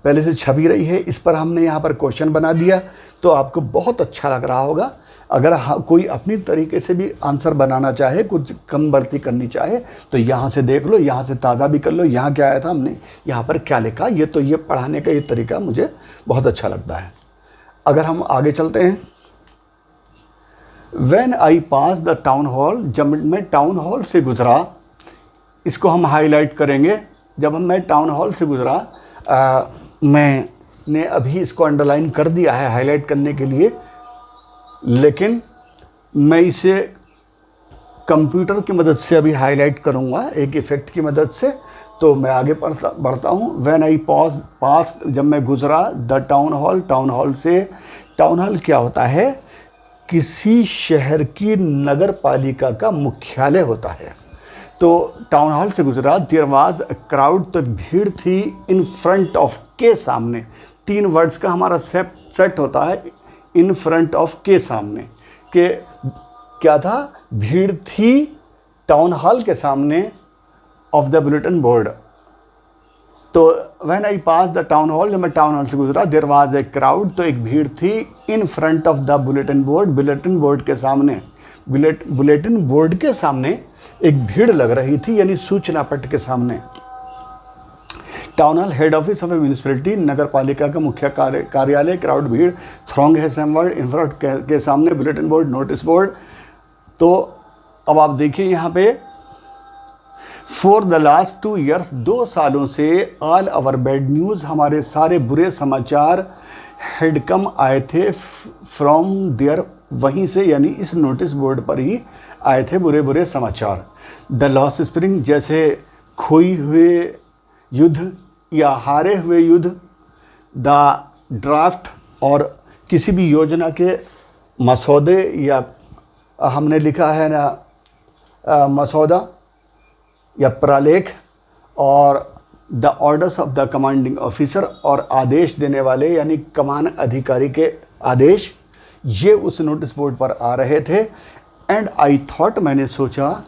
पहले से छपी रही है, इस पर हमने यहाँ पर क्वेश्चन बना दिया, तो आपको बहुत अच्छा लग रहा होगा। अगर कोई अपनी तरीके से भी आंसर बनाना चाहे, कुछ कम बढ़ती करनी चाहे, तो यहाँ से देख लो, यहाँ से ताज़ा भी कर लो, यहाँ क्या आया था, हमने यहाँ पर क्या लिखा। ये पढ़ाने का ये तरीका मुझे बहुत अच्छा लगता है। अगर हम आगे चलते हैं, when I pass the town hall, जब मैं टाउन हॉल से गुजरा, इसको हम हाईलाइट करेंगे। जब मैं टाउन हॉल से गुजरा, मैंने अभी इसको अंडरलाइन कर दिया है हाईलाइट करने के लिए, लेकिन मैं इसे कंप्यूटर की मदद से अभी हाईलाइट करूंगा, एक इफ़ेक्ट की मदद से। तो मैं आगे बढ़ता हूँ। व्हेन आई पास, जब मैं गुजरा, the town hall, town hall से। टाउन हॉल क्या होता है, किसी शहर की नगर पालिका का मुख्यालय होता है। तो टाउन हॉल से गुजरा, देयर वाज अ क्राउड, तो भीड़ थी, इन फ्रंट ऑफ, के सामने। 3 वर्ड्स का हमारा सेट होता है, इन फ्रंट ऑफ, के सामने। के क्या था, भीड़ थी टाउन हॉल के सामने ऑफ द बुलेटिन बोर्ड। तो when I pass the town hall, जब मैं टाउन हॉल से गुजरा, देयर वाज ए क्राउड, तो एक भीड़ थी, in front of the bulletin board, bulletin board के सामने। बुलेटिन बोर्ड के सामने एक भीड़ लग रही थी, यानी सूचना पट के सामने। Town hall, head office of a municipality, नगर पालिका का मुख्य कार्यालय। क्राउड, भीड़। थ्रॉन्ग है सेम वर्ड, इन फ्रंट के सामने। Bulletin board, notice board. तो अब आप देखिए यहाँ पे, फॉर द लास्ट 2 years, 2 सालों से, ऑल आवर बैड न्यूज़, हमारे सारे बुरे समाचार, हेड कम, आए थे, फ्रॉम देयर, वहीं से, यानी इस नोटिस बोर्ड पर ही आए थे बुरे बुरे समाचार। द लॉस्ट स्प्रिंग, जैसे खोई हुए युद्ध या हारे हुए युद्ध। द ड्राफ्ट, और किसी भी योजना के मसौदे, या हमने लिखा है ना मसौदा या प्रालेख। और the orders of the commanding officer, और आदेश देने वाले यानी कमान अधिकारी के आदेश, ये उस नोटिस बोर्ड पर आ रहे थे। एंड आई थॉट, मैंने सोचा,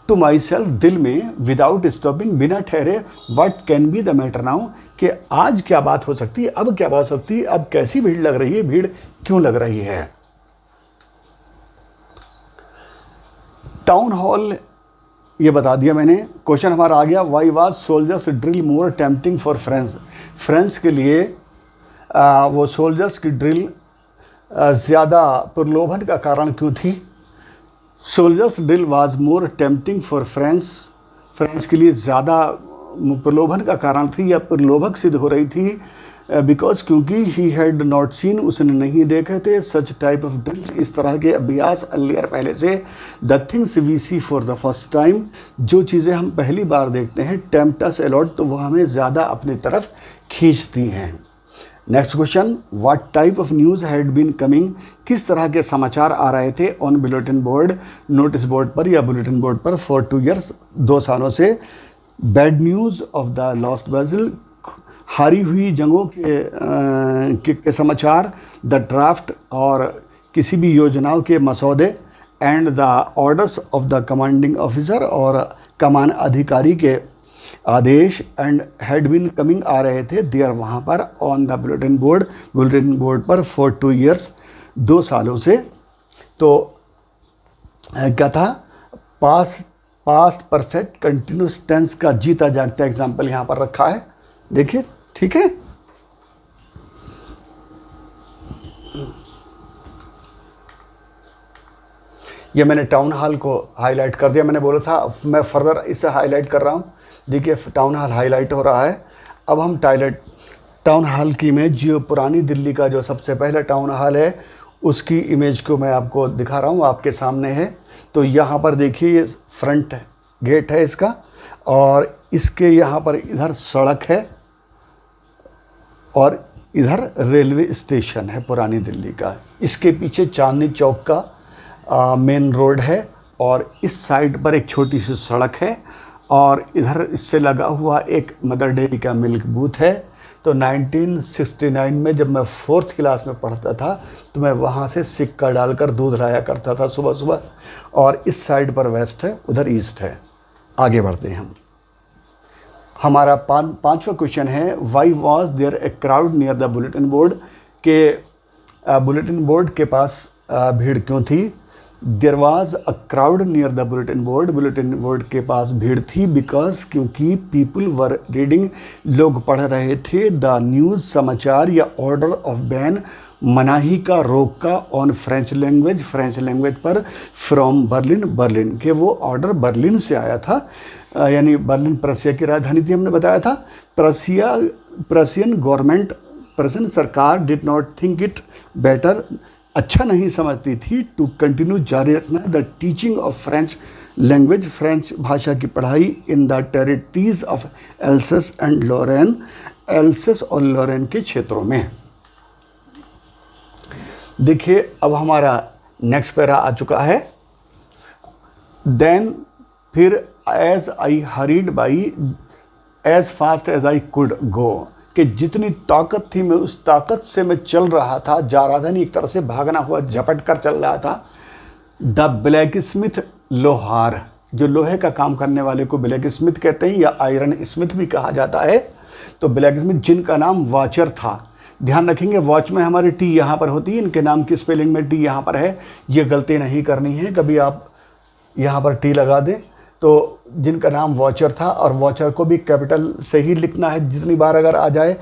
टू माई सेल्फ, दिल में, विदाउट स्टॉपिंग, बिना ठहरे, what can be the matter now, कि आज क्या बात हो सकती है, अब क्या बात हो सकती है, अब कैसी भीड़ लग रही है, भीड़ क्यों लग रही है। टाउन हॉल, ये बता दिया मैंने। क्वेश्चन हमारा आ गया, why was soldiers drill more tempting for France, France के लिए वो सोल्जर्स की ड्रिल ज़्यादा प्रलोभन का कारण क्यों थी। Soldiers drill was more tempting for France, France के लिए ज़्यादा प्रलोभन का कारण थी या प्रलोभक सिद्ध हो रही थी। बिकॉज, क्योंकि ही हैड नॉट सीन, उसने नहीं देखे थे, सच टाइप ऑफ ड्रिल्स, इस तरह के अभ्यास, अर्लियर, पहले से। The things we see for the first time, जो चीज़ें हम पहली बार देखते हैं, टेम्प्ट अस अलॉट, तो वह हमें ज़्यादा अपनी तरफ खींचती हैं। Next question, what type of news had been coming, किस तरह के समाचार आ रहे थे on bulletin board, notice board पर या बुलेटिन बोर्ड पर फॉर 2 years, 2 सालों से। Bad news of the lost battle, हारी हुई जंगों के समाचार, द ड्राफ्ट और किसी भी योजनाओं के मसौदे, and the orders of the commanding officer और कमान अधिकारी के आदेश, एंड हैड बीन कमिंग आ रहे थे देयर वहाँ पर ऑन द बुलेटिन बोर्ड पर फॉर 2 years, 2 सालों से। तो क्या था, पास्ट परफेक्ट कंटिन्यूस टेंस का जीता जागता एग्जाम्पल यहाँ पर रखा है, देखिए, ठीक है। ये मैंने टाउन हॉल को हाईलाइट कर दिया, मैंने बोला था मैं फर्दर इसे हाईलाइट कर रहा हूँ। देखिए टाउन हॉल हाईलाइट हो रहा है। अब हम टाउन हॉल की इमेज, जो पुरानी दिल्ली का जो सबसे पहला टाउन हॉल है उसकी इमेज को मैं आपको दिखा रहा हूँ, आपके सामने है। तो यहाँ पर देखिए ये फ्रंट गेट है इसका, और इसके यहाँ पर इधर सड़क है और इधर रेलवे स्टेशन है पुरानी दिल्ली का। इसके पीछे चांदनी चौक का मेन रोड है, और इस साइड पर एक छोटी सी सड़क है, और इधर इससे लगा हुआ एक मदर डेयरी का मिल्क बूथ है। तो 1969 में जब मैं 4th क्लास में पढ़ता था तो मैं वहाँ से सिक्का डालकर दूध लाया करता था सुबह सुबह। और इस साइड पर वेस्ट है, उधर ईस्ट है। आगे बढ़ते हैं हम। हमारा पांचवा क्वेश्चन है, why was there a crowd near the bulletin board, के बुलेटिन बोर्ड के पास भीड़ क्यों थी। There was a crowd near the bulletin board के पास भीड़ थी बिकॉज, क्योंकि पीपल वर रीडिंग, लोग पढ़ रहे थे, द न्यूज़, समाचार, या ऑर्डर ऑफ बैन, मनाही का, रोक का, ऑन फ्रेंच लैंग्वेज पर, फ्रॉम बर्लिन के वो ऑर्डर बर्लिन से आया था, यानी बर्लिन प्रशिया की राजधानी थी, हमने बताया था। प्रशियन सरकार did not think it better, अच्छा नहीं समझती थी, टू कंटिन्यू, जारी रखना, the teaching of French language, French भाषा की पढ़ाई, in the territories of Alsace and Lorraine, Alsace और लॉरेन के क्षेत्रों में। देखिए अब हमारा नेक्स्ट पैरा आ चुका है। देन फिर as I hurried by as fast as I could go, कि जितनी ताकत थी मैं उस ताकत से मैं चल रहा था, जा रहा था, नहीं एक तरह से भागना हुआ झपट कर चल रहा था। द ब्लैक स्मिथ, लोहार, जो लोहे का काम करने वाले को ब्लैक स्मिथ कहते हैं या आयरन स्मिथ भी कहा जाता है। तो ब्लैक स्मिथ जिनका नाम वॉचर था, ध्यान रखेंगे वॉच में हमारी टी यहाँ पर होती है, इनके नाम की स्पेलिंग में टी यहाँ पर है, ये गलती नहीं करनी है, कभी आप यहाँ पर टी लगा दें। तो जिनका नाम वॉचर था, और वॉचर को भी कैपिटल से ही लिखना है जितनी बार अगर आ जाए।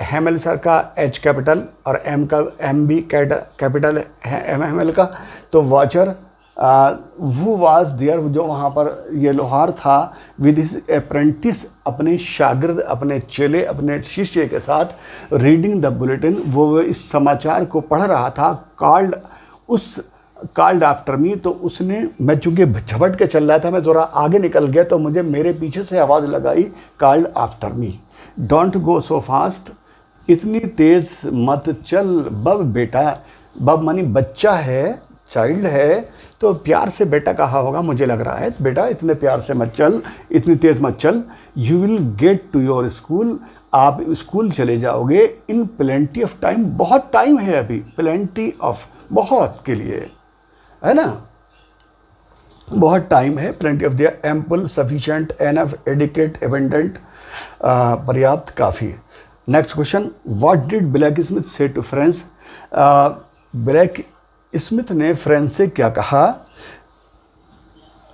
हेमल सर का एच कैपिटल और एम का एम भी कैपिटल है, एम एल का। तो वॉचर वो वाज देयर, जो वहाँ पर ये लोहार था, विद हिज अप्रेंटिस, अपने शागिर्द, अपने चेले, अपने शिष्य के साथ, रीडिंग द बुलेटिन, वो इस समाचार को पढ़ रहा था। कॉल्ड आफ्टर मी, तो उसने, मैं चूँकि झपट के चल रहा था, मैं ज़रा आगे निकल गया तो मुझे मेरे पीछे से आवाज़ लगाई, called after me, don't go so fast, इतनी तेज़ मत चल बब बेटा। बब मानी बच्चा है, चाइल्ड है, तो प्यार से बेटा कहा होगा मुझे लग रहा है। बेटा इतने प्यार से मत चल, इतनी तेज़ मत चल। You will get to your school, आप स्कूल चले जाओगे, इन प्लेंटी ऑफ टाइम, बहुत टाइम है अभी, प्लेंटी ऑफ, बहुत के लिए, है ना, बहुत टाइम है। प्लेंटी ऑफ दिया, ample, sufficient, enough, adequate, abundant, पर्याप्त, काफ़ी। Next question, what did blacksmith say to friends, blacksmith ने फ्रेंड से क्या कहा।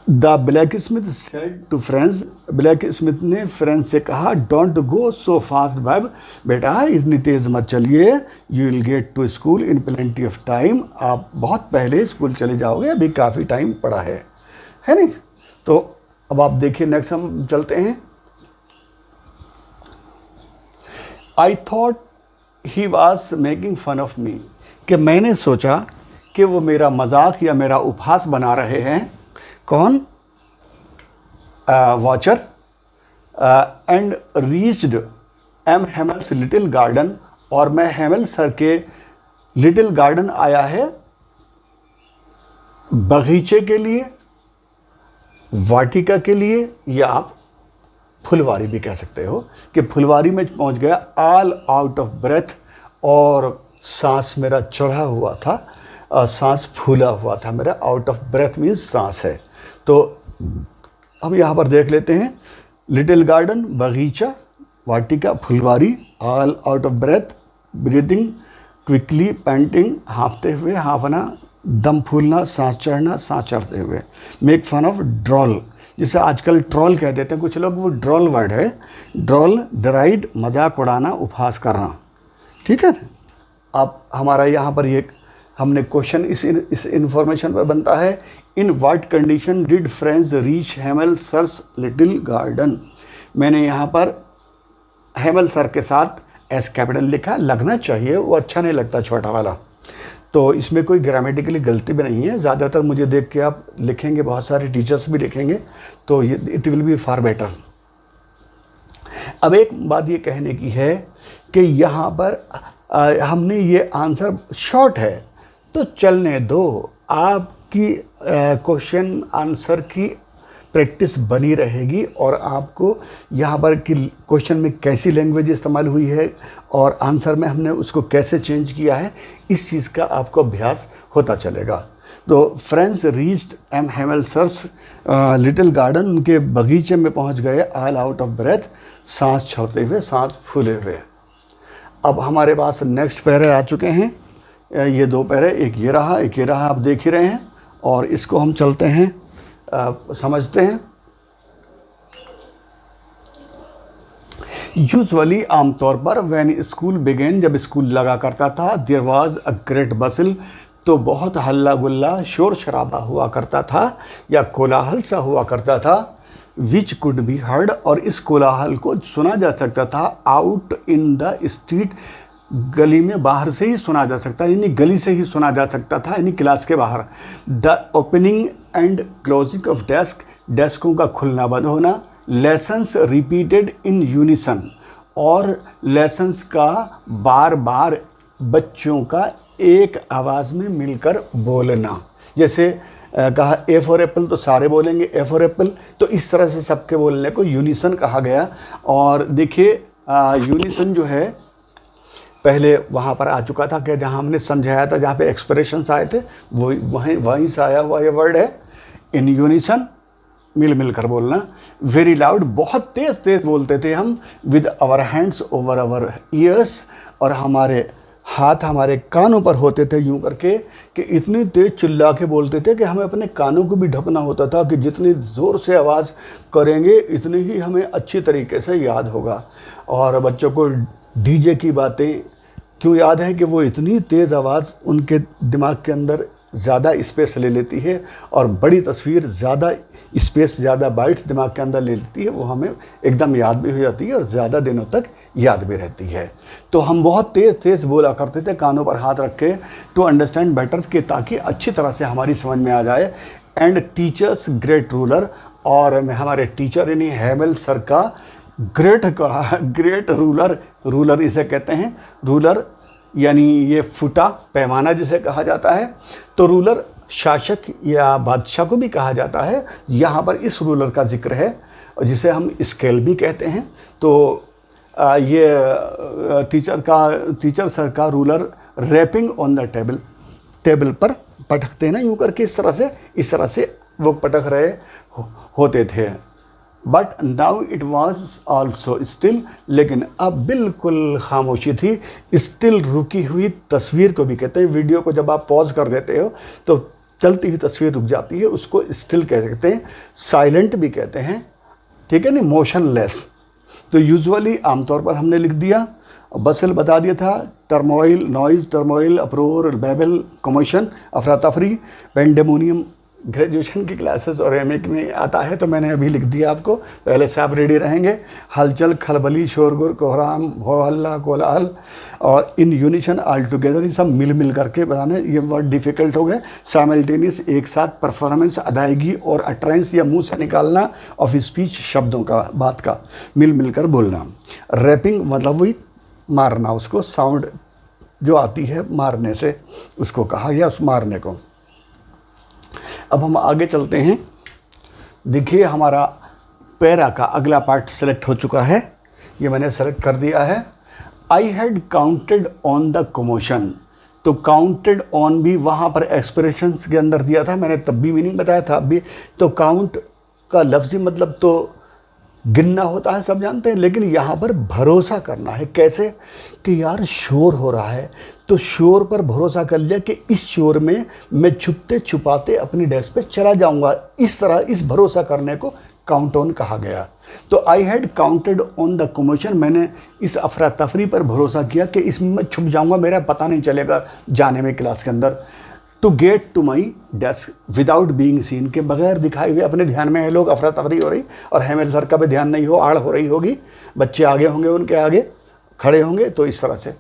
The blacksmith said to friends, blacksmith ने फ्रेंड से कहा, डोंट गो सो फास्ट बब, बेटा इतनी तेज़ मत चलिए, you will get to school in plenty of time, आप बहुत पहले स्कूल चले जाओगे, अभी काफ़ी टाइम पड़ा है नहीं। तो अब आप देखिए नेक्स्ट हम चलते हैं। I thought he was making fun of me, कि मैंने सोचा कि वो मेरा मजाक या मेरा उपहास बना रहे हैं। कौन, watcher. And reached M Hamel's little garden, और मैं हेमल सर के लिटिल गार्डन आया है बगीचे के लिए, वाटिका के लिए, या आप फुलवारी भी कह सकते हो कि फुलवारी में पहुंच गया, ऑल आउट ऑफ ब्रेथ, और सांस मेरा चढ़ा हुआ था, सांस फूला हुआ था मेरा। आउट ऑफ ब्रेथ मीन्स सांस है। तो हम यहाँ पर देख लेते हैं, लिटिल गार्डन, बगीचा, वाटिका, फुलवारी, all out of breath, breathing quickly, panting, हाँफते हुए, हाँफना, दम फूलना, सांस चढ़ना, सांस चढ़ते हुए, मेक फन ऑफ, ड्रॉल, जिसे आजकल ट्रोल कह देते हैं कुछ लोग, वो ड्रॉल वर्ड है। ड्रॉल, डराइड, मजाक उड़ाना, उपहास करना। ठीक है। अब हमारा यहाँ पर ये हमने क्वेश्चन इस इंफॉर्मेशन पर बनता है, in what condition did friends reach Hamel sir's little garden. मैंने यहाँ पर हेमल सर के साथ एस कैपिटल लिखा, लगना चाहिए, वो अच्छा नहीं लगता छोटा वाला। तो इसमें कोई ग्रामेटिकली गलती भी नहीं है। ज़्यादातर मुझे देख के आप लिखेंगे, बहुत सारे टीचर्स भी लिखेंगे, तो ये it will be far better. अब एक बात ये कहने की है कि यहाँ पर हमने ये आंसर शॉर्ट है तो चलने दो, आपकी क्वेश्चन आंसर की प्रैक्टिस बनी रहेगी, और आपको यहाँ पर कि क्वेश्चन में कैसी लैंग्वेज इस्तेमाल हुई है और आंसर में हमने उसको कैसे चेंज किया है, इस चीज़ का आपको अभ्यास होता चलेगा। तो friends reached M Hamel sir's little garden, उनके बगीचे में पहुँच गए, ऑल आउट ऑफ ब्रेथ, सांस छोड़ते हुए, सांस फूले हुए। अब हमारे पास नेक्स्ट पैरे आ चुके हैं, ये दो पैरे, एक ये रहा, एक ये रहा, आप देख ही रहे हैं, और इसको हम चलते हैं समझते हैं। यूजुअली आमतौर पर व्हेन स्कूल बिगेन, जब स्कूल लगा करता था, there was a great bustle, तो बहुत हल्ला गुल्ला, शोर शराबा हुआ करता था, या कोलाहल सा हुआ करता था, विच कुड बी हर्ड, और इस कोलाहल को सुना जा सकता था, आउट इन द स्ट्रीट, गली में बाहर से ही सुना जा सकता है, यानी गली से ही सुना जा सकता था, यानी क्लास के बाहर। The opening and closing of desk, डेस्कों का खुलना बंद होना, लेसन्स रिपीटेड इन यूनिसन, और लेसन्स का बार बार बच्चों का एक आवाज़ में मिलकर बोलना। जैसे कहा ए फॉर एप्पल, तो सारे बोलेंगे ए फॉर एप्पल, तो इस तरह से सबके बोलने को यूनिसन कहा गया। और देखिए यूनिसन जो है पहले वहाँ पर आ चुका था कि जहाँ हमने समझाया था, जहाँ पे एक्सप्रेशंस आए थे, वो वहीं से आया हुआ ये वर्ड है, इन यूनिसन, मिल मिल कर बोलना। वेरी लाउड, बहुत तेज़ तेज़ बोलते थे हम, with our hands over our ears, और हमारे हाथ हमारे कानों पर होते थे यूं करके, कि इतनी तेज़ चिल्ला के बोलते थे कि हमें अपने कानों को भी ढकना होता था, कि जितनी ज़ोर से आवाज़ करेंगे इतनी ही हमें अच्छी तरीके से याद होगा। और बच्चों को डीजे की बातें क्यों याद है, कि वो इतनी तेज़ आवाज़ उनके दिमाग के अंदर ज़्यादा स्पेस ले लेती है, और बड़ी तस्वीर ज़्यादा स्पेस, ज़्यादा बाइट्स दिमाग के अंदर ले लेती है, वो हमें एकदम याद भी हो जाती है और ज़्यादा दिनों तक याद भी रहती है। तो हम बहुत तेज़ तेज़ बोला करते थे, कानों पर हाथ रख के, टू अंडरस्टैंड बेटर, कि ताकि अच्छी तरह से हमारी समझ में आ जाए। एंड टीचर्स ग्रेट रूलर, और हमारे टीचर यानी हेमल सर का ग्रेट रूलर, रूलर इसे कहते हैं, रूलर यानी ये फुटा पैमाना जिसे कहा जाता है। तो रूलर शासक या बादशाह को भी कहा जाता है। यहाँ पर इस रूलर का जिक्र है, जिसे हम स्केल भी कहते हैं। तो ये टीचर सर का ruler rapping on the table पर पटकते हैं ना यूँ करके, इस तरह से वो पटक रहे होते थे। But now it was also still, लेकिन अब बिल्कुल खामोशी थी। स्टिल, रुकी हुई तस्वीर को भी कहते हैं। वीडियो को जब आप पॉज कर देते हो तो चलती हुई तस्वीर रुक जाती है, उसको स्टिल कह सकते हैं, साइलेंट भी कहते हैं, ठीक है नहीं, मोशनलेस। तो यूजुअली आमतौर पर हमने लिख दिया, बसल बता दिया था, turmoil, noise, turmoil, uproar, babel, commotion, अफरा तफरी, पेंडेमोनियम। ग्रेजुएशन की क्लासेस और एमए में आता है, तो मैंने अभी लिख दिया आपको, पहले से आप रेडी रहेंगे। हलचल, खलबली, शोरगुल, कोहराम, हो हल्ला, कोलाहल, और इन यूनिशन, ऑल टुगेदर, ये सब मिल करके बताने, ये वर्ड डिफ़िकल्ट हो गए। साइमल्टेनियस, एक साथ, परफॉर्मेंस, अदायगी, और अटरेंस या मुंह से निकालना ऑफ स्पीच, शब्दों का, बात का मिल कर बोलना। रैपिंग मतलब वही मारना, उसको साउंड जो आती है मारने से, उसको कहा गया उस मारने को। अब हम आगे चलते हैं। देखिए हमारा पैरा का अगला पार्ट सेलेक्ट हो चुका है, ये मैंने सेलेक्ट कर दिया है। I had counted on the commotion, तो काउंटेड ऑन भी वहाँ पर एक्सप्रेशंस के अंदर दिया था, मैंने तब भी मीनिंग बताया था अभी। तो काउंट का लफ्ज़ी मतलब तो गिनना होता है, सब जानते हैं, लेकिन यहाँ पर भरोसा करना है। कैसे कि यार शोर हो रहा है, तो शोर पर भरोसा कर लिया कि इस शोर में मैं छुपते छुपाते अपनी डेस्क पे चला जाऊँगा। इस तरह इस भरोसा करने को काउंट ऑन कहा गया। तो I had counted on the commotion, मैंने इस अफरा तफरी पर भरोसा किया कि इसमें मैं छुप जाऊंगा, मेरा पता नहीं चलेगा जाने में क्लास के अंदर। To get to my desk without being seen, के बगैर दिखाए हुए अपने ध्यान में है लोग, अफरा तफरी हो रही और हेमल सर का भी ध्यान नहीं हो, आड़ हो रही होगी, बच्चे आगे होंगे, उनके आगे खड़े होंगे, तो इस तरह से।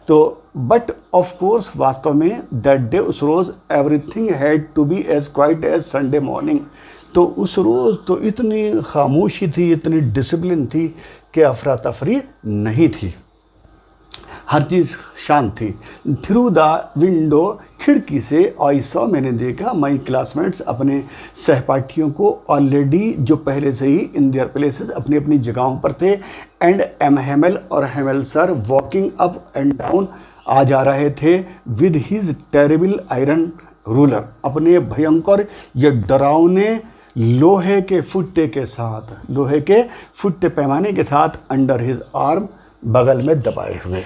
तो बट ऑफ कोर्स वास्तव में दैट डे उस रोज़ everything had to be as quiet as Sunday morning, तो उस रोज़ तो इतनी खामोशी थी, इतनी डिसिप्लिन थी कि अफरा तफरी नहीं थी, हर चीज़ शांत थी। थ्रू द विंडो, खिड़की से, आई सॉ, मैंने देखा, माई क्लासमेट्स, अपने सहपाठियों को, ऑलरेडी जो पहले से ही इन देयर प्लेसेस, अपनी अपनी जगहों पर थे, एंड एम हेमल, और Hamel sir walking up and down, आ जा रहे थे, with his terrible iron ruler, अपने भयंकर ये डरावने लोहे के फुट्टे के साथ, लोहे के फुट्टे पैमाने के साथ, अंडर हिज आर्म, बगल में दबाए हुए।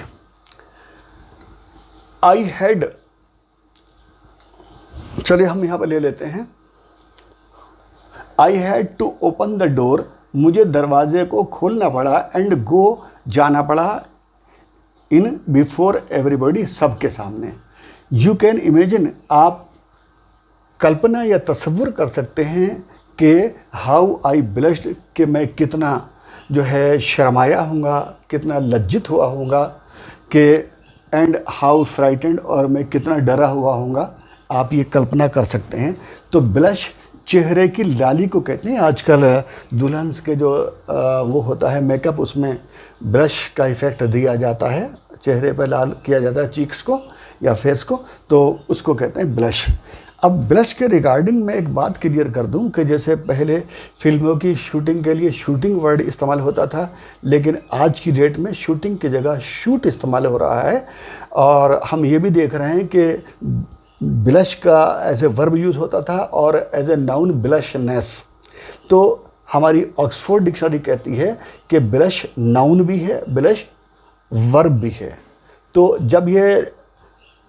आई हैड, चलिए हम यहाँ पर ले लेते हैं। I had to open the door, मुझे दरवाजे को खोलना पड़ा, एंड गो, जाना पड़ा, इन बिफोर एवरीबॉडी, सबके सामने। यू कैन इमेजिन, आप कल्पना या तस्वुर कर सकते हैं कि हाउ आई ब्लश्ड, कि मैं कितना जो है शर्माया हूँगा, कितना लज्जित हुआ हूँगा, कि एंड हाउ फ्राइटेंड, और मैं कितना डरा हुआ हूँगा, आप ये कल्पना कर सकते हैं। तो ब्लश चेहरे की लाली को कहते हैं। आजकल दुल्हन के जो वो होता है मेकअप, उसमें ब्रश का इफ़ेक्ट दिया जाता है, चेहरे पर लाल किया जाता है चीक्स को या फेस को, तो उसको कहते हैं ब्लश। अब ब्लश के रिगार्डिंग मैं एक बात क्लियर कर दूं कि जैसे पहले फिल्मों की शूटिंग के लिए शूटिंग वर्ड इस्तेमाल होता था, लेकिन आज की डेट में शूटिंग की जगह शूट इस्तेमाल हो रहा है। और हम ये भी देख रहे हैं कि ब्लश का एज ए वर्ब यूज़ होता था और एज ए नाउन ब्लशनेस। तो हमारी ऑक्सफोर्ड डिक्शनरी कहती है कि ब्लश नाउन भी है, ब्लश वर्ब भी है। तो जब ये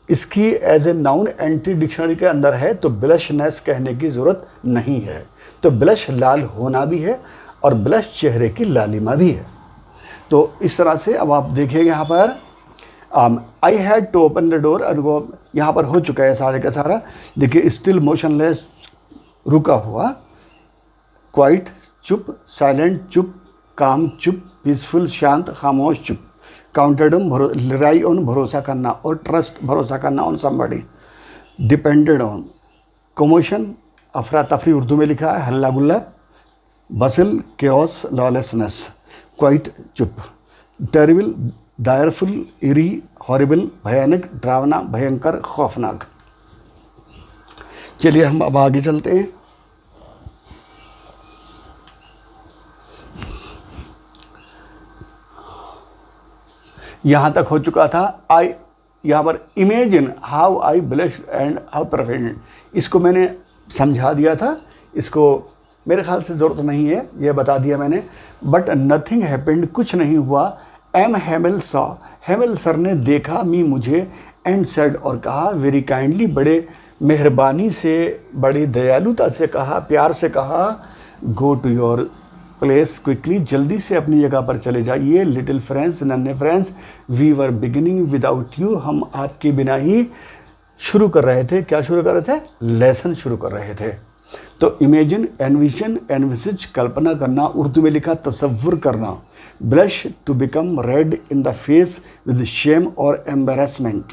इसकी as a noun entry dictionary के अंदर है तो ब्लशनेस कहने की ज़रूरत नहीं है। तो ब्लश लाल होना भी है और ब्लश चेहरे की लालिमा भी है। तो इस तरह से अब आप देखिएगा यहाँ पर I had to open the door, और वो यहाँ पर हो चुका है सारे का सारा। देखिए स्टिल मोशनलेस, रुका हुआ, क्वाइट चुप, साइलेंट चुप, काम चुप, पीसफुल शांत, खामोश चुप, काउंटेड ऑन रिलाई ऑन भरोसा करना, और ट्रस्ट भरोसा करना on somebody, depended on, commotion अफरा तफरी उर्दू में लिखा है हल्ला गुल्ला, बसिल केओस लॉलेसनेस, क्वाइट चुप, टेरिबल डायरफुल, इरी, हॉरिबल भयानक, डरावना, भयंकर, खौफनाक। चलिए हम अब आगे चलते हैं। यहाँ तक हो चुका था। आई यहाँ पर imagine how I blush and how perfect, इसको मैंने समझा दिया था, इसको मेरे ख्याल से ज़रूरत नहीं है, यह बता दिया मैंने। बट नथिंग हैपेंड, कुछ नहीं हुआ। M Hemal saw, Hemal sir ने देखा, मी मुझे, एंड सेड और कहा, वेरी काइंडली, बड़े मेहरबानी से, बड़ी दयालुता से कहा, प्यार से कहा, go to your place quickly, जल्दी से अपनी जगह पर चले जाइए। लिटिल फ्रेंड्स, नन्हे friends, we were beginning without you, हम आपके बिना ही शुरू कर रहे थे। क्या शुरू कर रहे थे? लेसन शुरू कर रहे थे। तो इमेजिन, एनविजन, एनविसिज, कल्पना करना, उर्दू में लिखा तसव्वुर करना। Blush, to become red in the face with shame और एम्बेरसमेंट,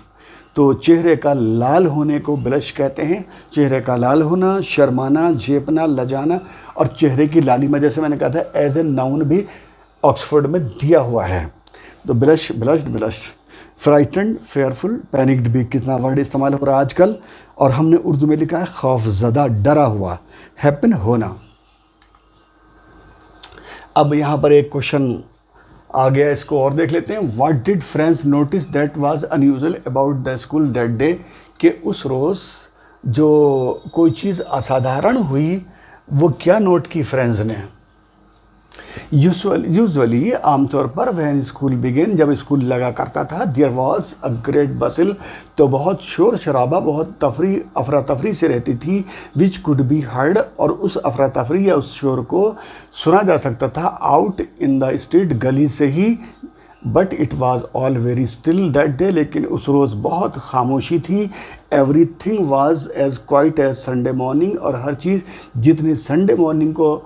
तो चेहरे का लाल होने को ब्लश कहते हैं। चेहरे का लाल होना, शर्माना, झेपना, लजाना, और चेहरे की लालिमा, जैसे मैंने कहा था एज ए नाउन भी ऑक्सफोर्ड में दिया हुआ है। तो blush, blushed, blushed, frightened, fearful, panicked भी कितना वर्ड इस्तेमाल हो रहा है आजकल। और हमने उर्दू में लिखा है खौफजदा, डरा हुआ, हैपन, होना। अब यहाँ पर एक क्वेश्चन आ गया, इसको और देख लेते हैं। What did friends notice that was unusual about the school that day, कि उस रोज़ जो कोई चीज़ असाधारण हुई वो क्या नोट की फ्रेंड्स ने। यूजुअली आमतौर पर वैन स्कूल बिगिन, जब स्कूल लगा करता था, there was a great bustle, तो बहुत शोर शराबा, बहुत तफरी, अफरा तफरी से रहती थी, विच कुड बी हर्ड, और उस अफरा तफरी या उस शोर को सुना जा सकता था आउट इन द स्ट्रीट, गली से ही। But it was all very still that day, लेकिन उस रोज़ बहुत खामोशी थी। Everything was as quiet as Sunday morning, और हर चीज़ जितनी संडे मॉर्निंग को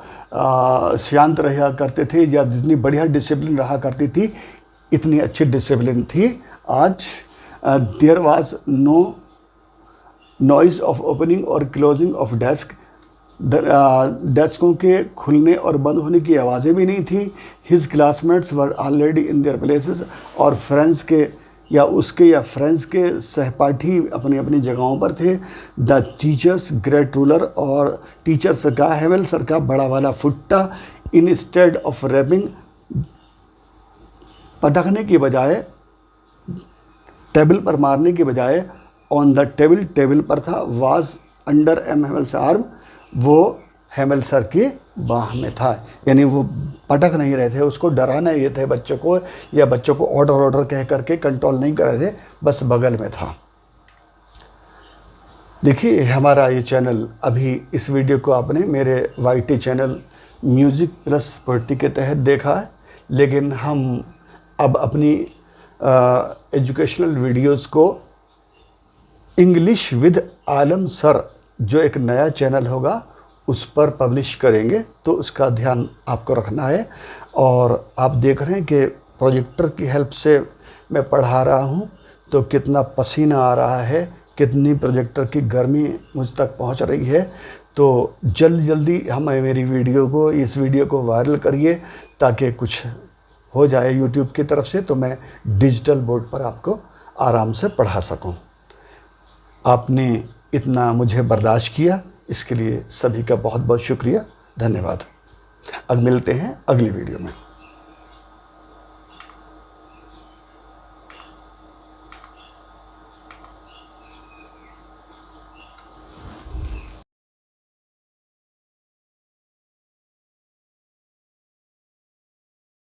शांत रहा करते थे, या जितनी बढ़िया डिसिप्लिन रहा करती थी, इतनी अच्छी डिसिप्लिन थी आज। There was no noise of opening और क्लोजिंग ऑफ डेस्क, डेस्कों के खुलने और बंद होने की आवाज़ें भी नहीं थी। His classmates were already in their places, और फ्रेंड्स के या उसके या फ्रेंड्स के सहपाठी अपनी अपनी जगहों पर थे। द टीचर्स ग्रेट रूलर, और टीचर्स का, हेवेल सर का बड़ा वाला फुट्टा, इन स्टेड ऑफ रैपिंग, पटकने की बजाय, टेबल पर मारने की बजाय, ऑन द टेबल, टेबल पर था, was under M Hamel's arm, वो हेमल सर की बाह में था। यानी वो पटक नहीं रहे थे, उसको डरा नहीं रहे थे बच्चों को, या बच्चों को ऑर्डर ऑर्डर कह करके कंट्रोल नहीं कर रहे थे, बस बगल में था। देखिए हमारा ये चैनल, अभी इस वीडियो को आपने मेरे YT channel music plus poetry के तहत देखा है, लेकिन हम अब अपनी एजुकेशनल वीडियोस को इंग्लिश विद आलम सर, जो एक नया चैनल होगा, उस पर पब्लिश करेंगे, तो उसका ध्यान आपको रखना है। और आप देख रहे हैं कि प्रोजेक्टर की हेल्प से मैं पढ़ा रहा हूँ, तो कितना पसीना आ रहा है, कितनी प्रोजेक्टर की गर्मी मुझ तक पहुँच रही है। तो जल्दी जल्दी हमें मेरी इस वीडियो को वायरल करिए, ताकि कुछ हो जाए यूट्यूब की तरफ से, तो मैं डिजिटल बोर्ड पर आपको आराम से पढ़ा सकूँ। आपने इतना मुझे बर्दाश्त किया, इसके लिए सभी का बहुत बहुत शुक्रिया, धन्यवाद। अब मिलते हैं अगली वीडियो में।